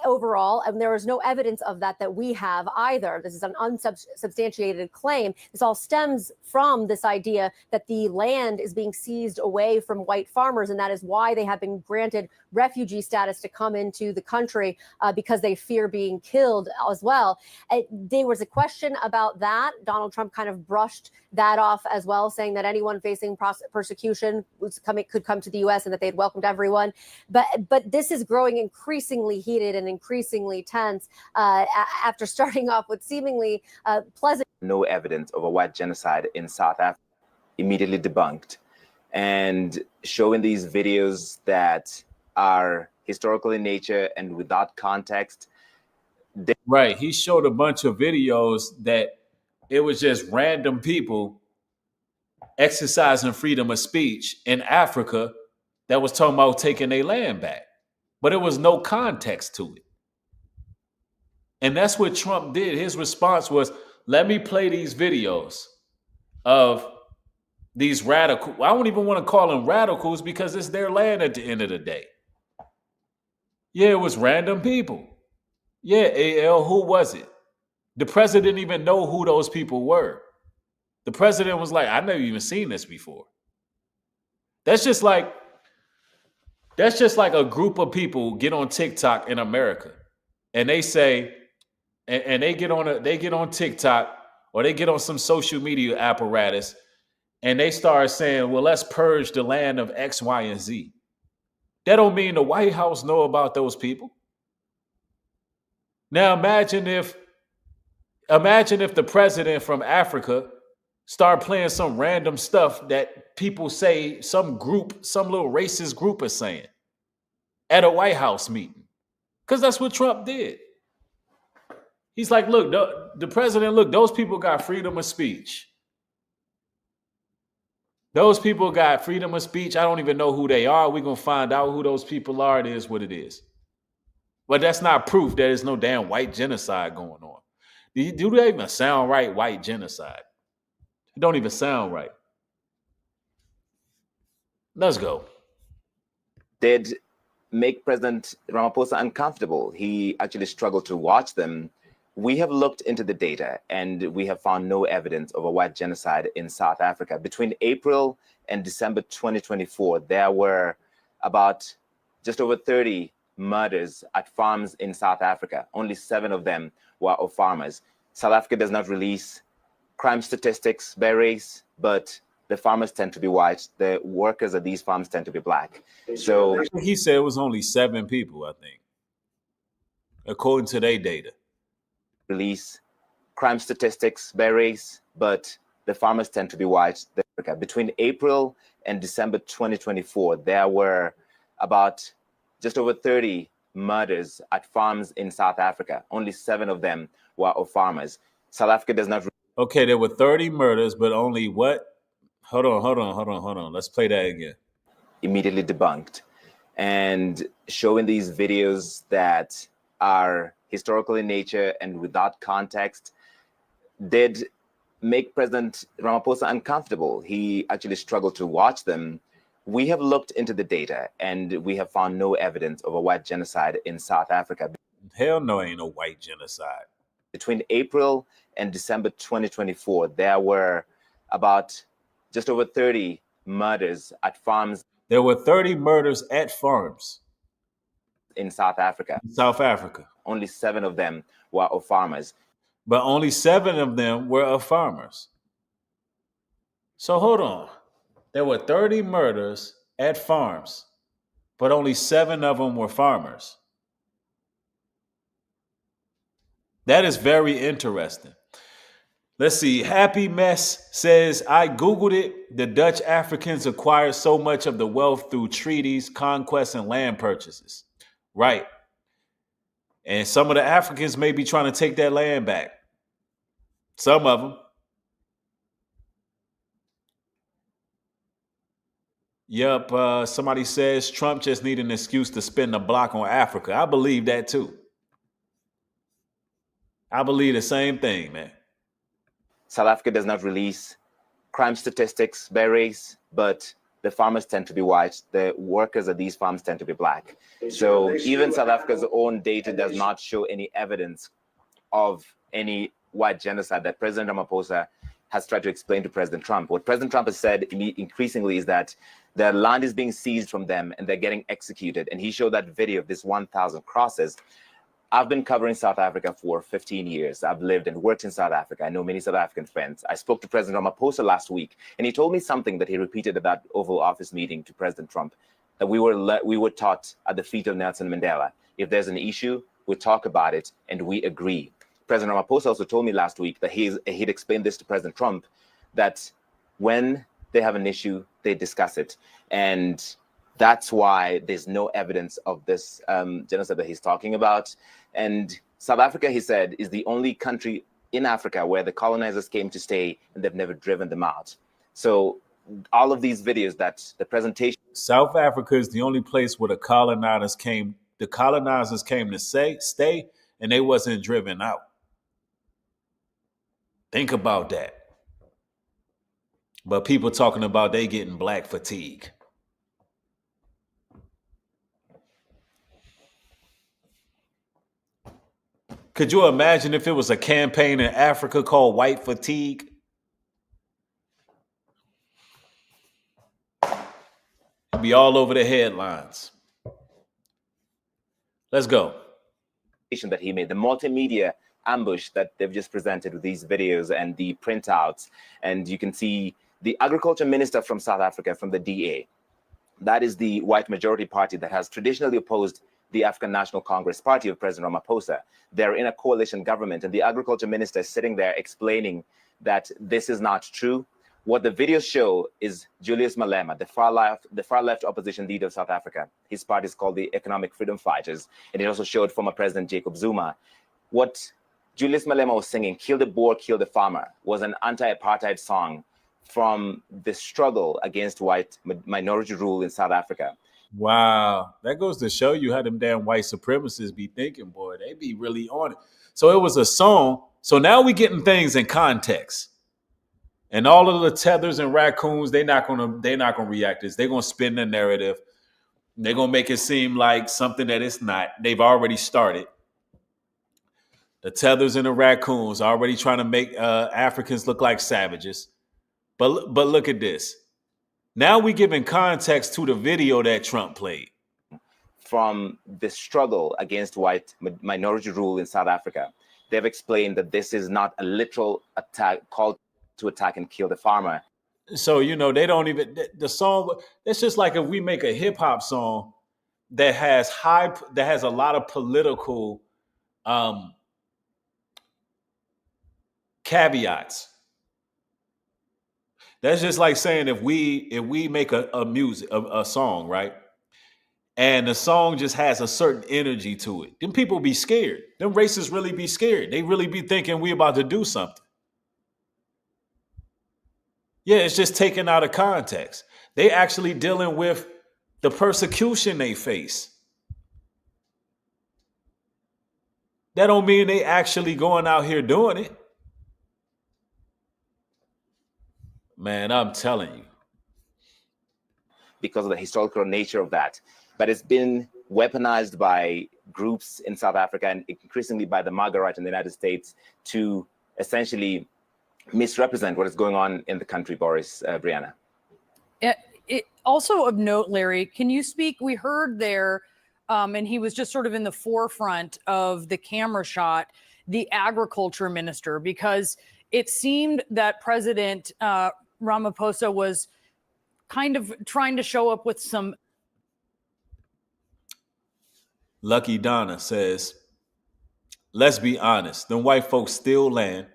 overall, and there is no evidence of that we have either. This is an unsubstantiated claim. This all stems from this idea that the land is being seized away from white farmers, and that is why they have been granted refugee status to come into the country because they fear being killed as well. There was a question about that. Donald Trump kind of brushed that off as well, saying that anyone facing persecution could come to the U.S. and that they'd welcomed everyone. But this is growing increasingly heated and increasingly tense after starting off with seemingly pleasant. No evidence of a white genocide in South Africa, immediately debunked, and showing these videos that are historical in nature and without context. Right. He showed a bunch of videos that it was just random people exercising freedom of speech in Africa that was talking about taking their land back. But there was no context to it. And that's what Trump did. His response was, let me play these videos of these radical. I don't even want to call them radicals because it's their land at the end of the day. Yeah, it was random people. Yeah, AL, who was it? The president didn't even know who those people were. The president was like, I've never even seen this before. That's just like a group of people get on TikTok in America and they say, and they get on TikTok or they get on some social media apparatus and they start saying, well, let's purge the land of X, Y, and Z. That don't mean the White House know about those people. Now imagine if the president from Africa start playing some random stuff that people say some little racist group is saying at a White House meeting. Because that's what Trump did. He's like, look, the president, look, those people got freedom of speech. Those people got freedom of speech. I don't even know who they are. We're going to find out who those people are. It is what it is. But that's not proof that there's no damn white genocide going on. Do they even sound right, white genocide? It don't even sound right. Let's go. Did make President Ramaphosa uncomfortable. He actually struggled to watch them. We have looked into the data and we have found no evidence of a white genocide in South Africa. Between April and December 2024, there were about just over 30 murders at farms in South Africa. Only 7 of them were of farmers. South Africa does not release crime statistics by race, but the farmers tend to be white. The workers at these farms tend to be black. So he said it was only 7 people, I think, according to their data. Release crime statistics by race, but the farmers tend to be white. Between April and December 2024, there were about just over 30 murders at farms in South Africa. Only 7 of them were of farmers. South Africa does not. Okay, there were 30 murders, but only what? Hold on. Let's play that again. Immediately debunked and showing these videos that are historical in nature and without context did make President Ramaphosa uncomfortable. He actually struggled to watch them. We have looked into the data and we have found no evidence of a white genocide in South Africa. Hell no, ain't no white genocide. Between April and December 2024, there were about just over 30 murders at farms. There were 30 murders at farms in South Africa. South Africa. Only 7 of them were of farmers. But only 7 of them were of farmers. So hold on. There were 30 murders at farms, but only 7 of them were farmers. That is very interesting. Let's see. Happy Mess says, I Googled it. The Dutch Africans acquired so much of the wealth through treaties, conquests, and land purchases. Right. And some of the Africans may be trying to take that land back. Some of them. Yep. Somebody says Trump just needed an excuse to spend a block on Africa. I believe that too. I believe the same thing, man. South Africa does not release crime statistics by race, but the farmers tend to be white. The workers at these farms tend to be black. So even South Africa's own data does not show any evidence of any white genocide that President Ramaphosa has tried to explain to President Trump. What President Trump has said increasingly is that their land is being seized from them and they're getting executed. And he showed that video of this 1,000 crosses. I've been covering South Africa for 15 years. I've lived and worked in South Africa. I know many South African friends. I spoke to President Ramaphosa last week, and he told me something that he repeated at that Oval Office meeting to President Trump, that we were taught at the feet of Nelson Mandela. If there's an issue, we talk about it, and we agree. President Ramaphosa also told me last week that he'd explained this to President Trump, that when they have an issue, they discuss it. And that's why there's no evidence of this genocide that he's talking about. And South Africa, he said, is the only country in Africa where the colonizers came to stay and they've never driven them out. So all of these videos that the presentation. South Africa is the only place where the colonizers came to stay, and they wasn't driven out. Think about that. But people talking about they getting black fatigue. Could you imagine if it was a campaign in Africa called White Fatigue? It'd be all over the headlines. Let's go. That he made, the multimedia ambush that they've just presented with these videos and the printouts. And you can see the agriculture minister from South Africa, from the DA. That is the white majority party that has traditionally opposed the African National Congress party of President Ramaphosa. They're in a coalition government, and the agriculture minister is sitting there explaining that this is not true. What the videos show is Julius Malema, the far left opposition leader of South Africa. His party is called the Economic Freedom Fighters, and it also showed former President Jacob Zuma. What Julius Malema was singing, "Kill the Boer, Kill the Farmer," was an anti-apartheid song from the struggle against white minority rule in South Africa. Wow, that goes to show you how them damn white supremacists be thinking, boy. They be really on it. So it was a song. So now we getting things in context. And all of the tethers and raccoons, they're not gonna react to this. They're gonna spin the narrative. They're gonna make it seem like something that it's not. They've already started. The tethers and the raccoons are already trying to make Africans look like savages. But look at this. Now we're giving context to the video that Trump played. From the struggle against white minority rule in South Africa, they've explained that this is not a literal attack, call to attack and kill the farmer. So, they don't even, the song, it's just like if we make a hip hop song that has a lot of political caveats. That's just like saying if we make a song, right? And the song just has a certain energy to it, then people be scared. Them racists really be scared. They really be thinking we about to do something. Yeah, it's just taken out of context. They actually dealing with the persecution they face. That don't mean they actually going out here doing it. Man, I'm telling you. Because of the historical nature of that. But it's been weaponized by groups in South Africa and increasingly by the MAGA right in the United States to essentially misrepresent what is going on in the country, Boris, Brianna. It also of note, Larry, can you speak? We heard there, and he was just sort of in the forefront of the camera shot, the agriculture minister, because it seemed that President Ramaphosa was kind of trying to show up with some. Lucky Donna says, let's be honest, them white folks steal land,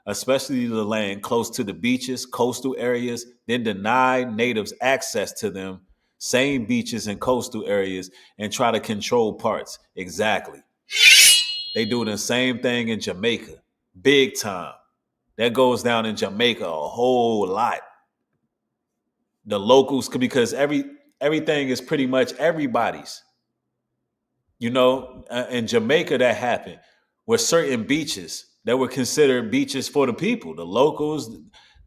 especially the land close to the beaches, coastal areas, then deny natives access to them, same beaches and coastal areas, and try to control parts. Exactly. They do the same thing in Jamaica, big time. That goes down in Jamaica a whole lot. The locals, because everything is pretty much everybody's. In Jamaica that happened were certain beaches that were considered beaches for the people, the locals,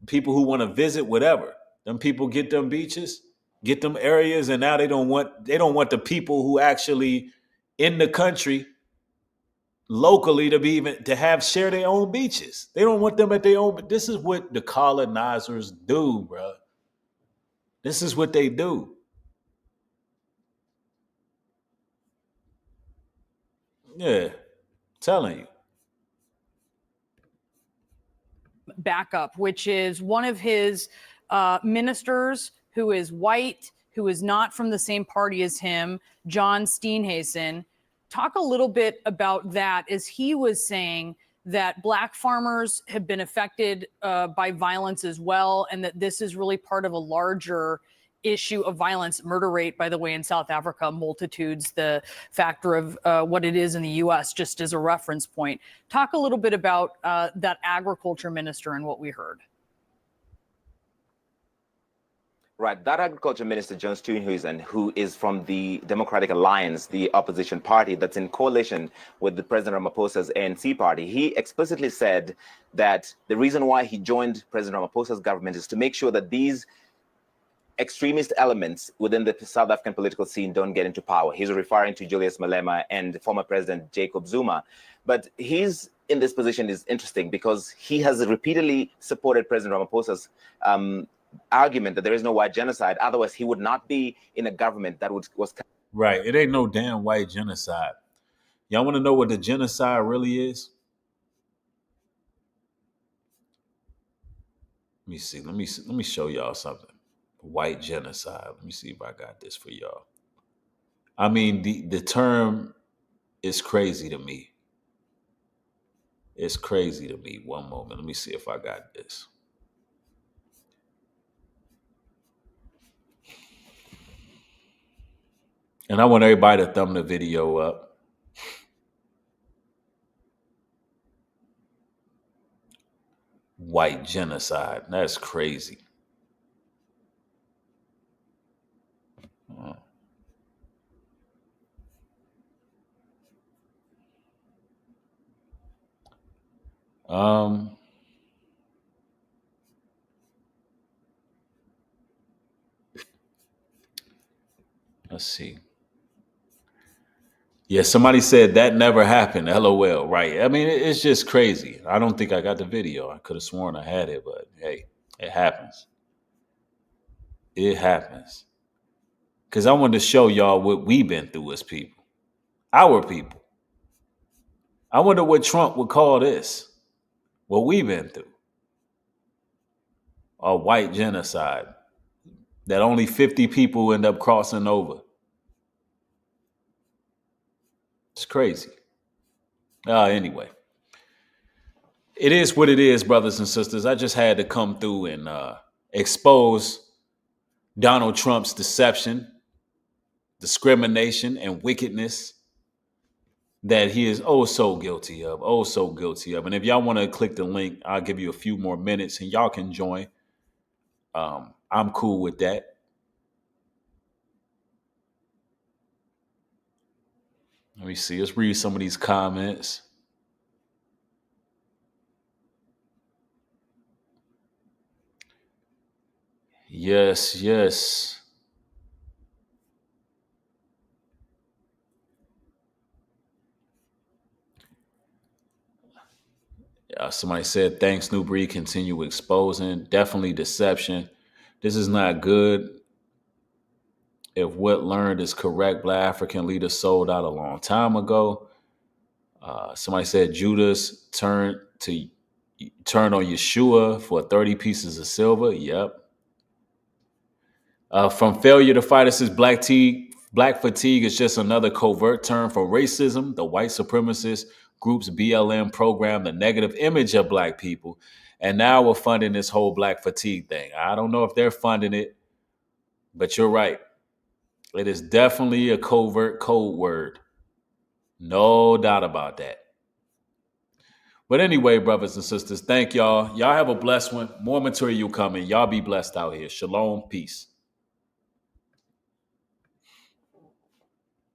people who want to visit, whatever. Them people get them beaches, get them areas, and now they don't want the people who actually in the country locally to share their own beaches. They don't want them at their own. This is what the colonizers do, bro. This is what they do. Yeah, telling you. Backup, which is one of his ministers who is white, who is not from the same party as him, John Steenhuisen. Talk a little bit about that, as he was saying that black farmers have been affected by violence as well, and that this is really part of a larger issue of violence. Murder rate, by the way, in South Africa, multitudes the factor of what it is in the U.S., just as a reference point. Talk a little bit about that agriculture minister and what we heard. Right, that agriculture minister, John Steenhuisen, who is from the Democratic Alliance, the opposition party that's in coalition with the President Ramaphosa's ANC party, he explicitly said that the reason why he joined President Ramaphosa's government is to make sure that these extremist elements within the South African political scene don't get into power. He's referring to Julius Malema and former President Jacob Zuma. But he's in this position is interesting because he has repeatedly supported President Ramaphosa's argument that there is no white genocide. Otherwise, he would not be in a government that was right. It ain't no damn white genocide. Y'all want to know what the genocide really is? Let me see. Let me show y'all something. White genocide. Let me see if I got this for y'all. I mean, the term is crazy to me. It's crazy to me. One moment. Let me see if I got this. And I want everybody to thumb the video up. White genocide. That's crazy. Let's see. Yeah, somebody said that never happened. LOL. Right. I mean, it's just crazy. I don't think I got the video. I could have sworn I had it, but hey, it happens. It happens. Because I wanted to show y'all what we've been through as people, our people. I wonder what Trump would call this, what we've been through. A white genocide that only 50 people end up crossing over. It's crazy. Anyway, it is what it is, brothers and sisters. I just had to come through and expose Donald Trump's deception, discrimination, and wickedness that he is oh so guilty of. And if y'all want to click the link, I'll give you a few more minutes and y'all can join. I'm cool with that. Let me see. Let's read some of these comments. Yes. Somebody said, thanks, New Breed. Continue exposing. Definitely deception. This is not good. If what learned is correct, Black African leaders sold out a long time ago. Somebody said Judas turned on Yeshua for 30 pieces of silver. Yep. From failure to fight, it says black fatigue is just another covert term for racism. The white supremacist groups BLM program the negative image of black people. And now we're funding this whole black fatigue thing. I don't know if they're funding it, but you're right. It is definitely a covert code word. No doubt about that. But anyway, brothers and sisters, thank y'all. Y'all have a blessed one. More material coming. Y'all be blessed out here. Shalom. Peace.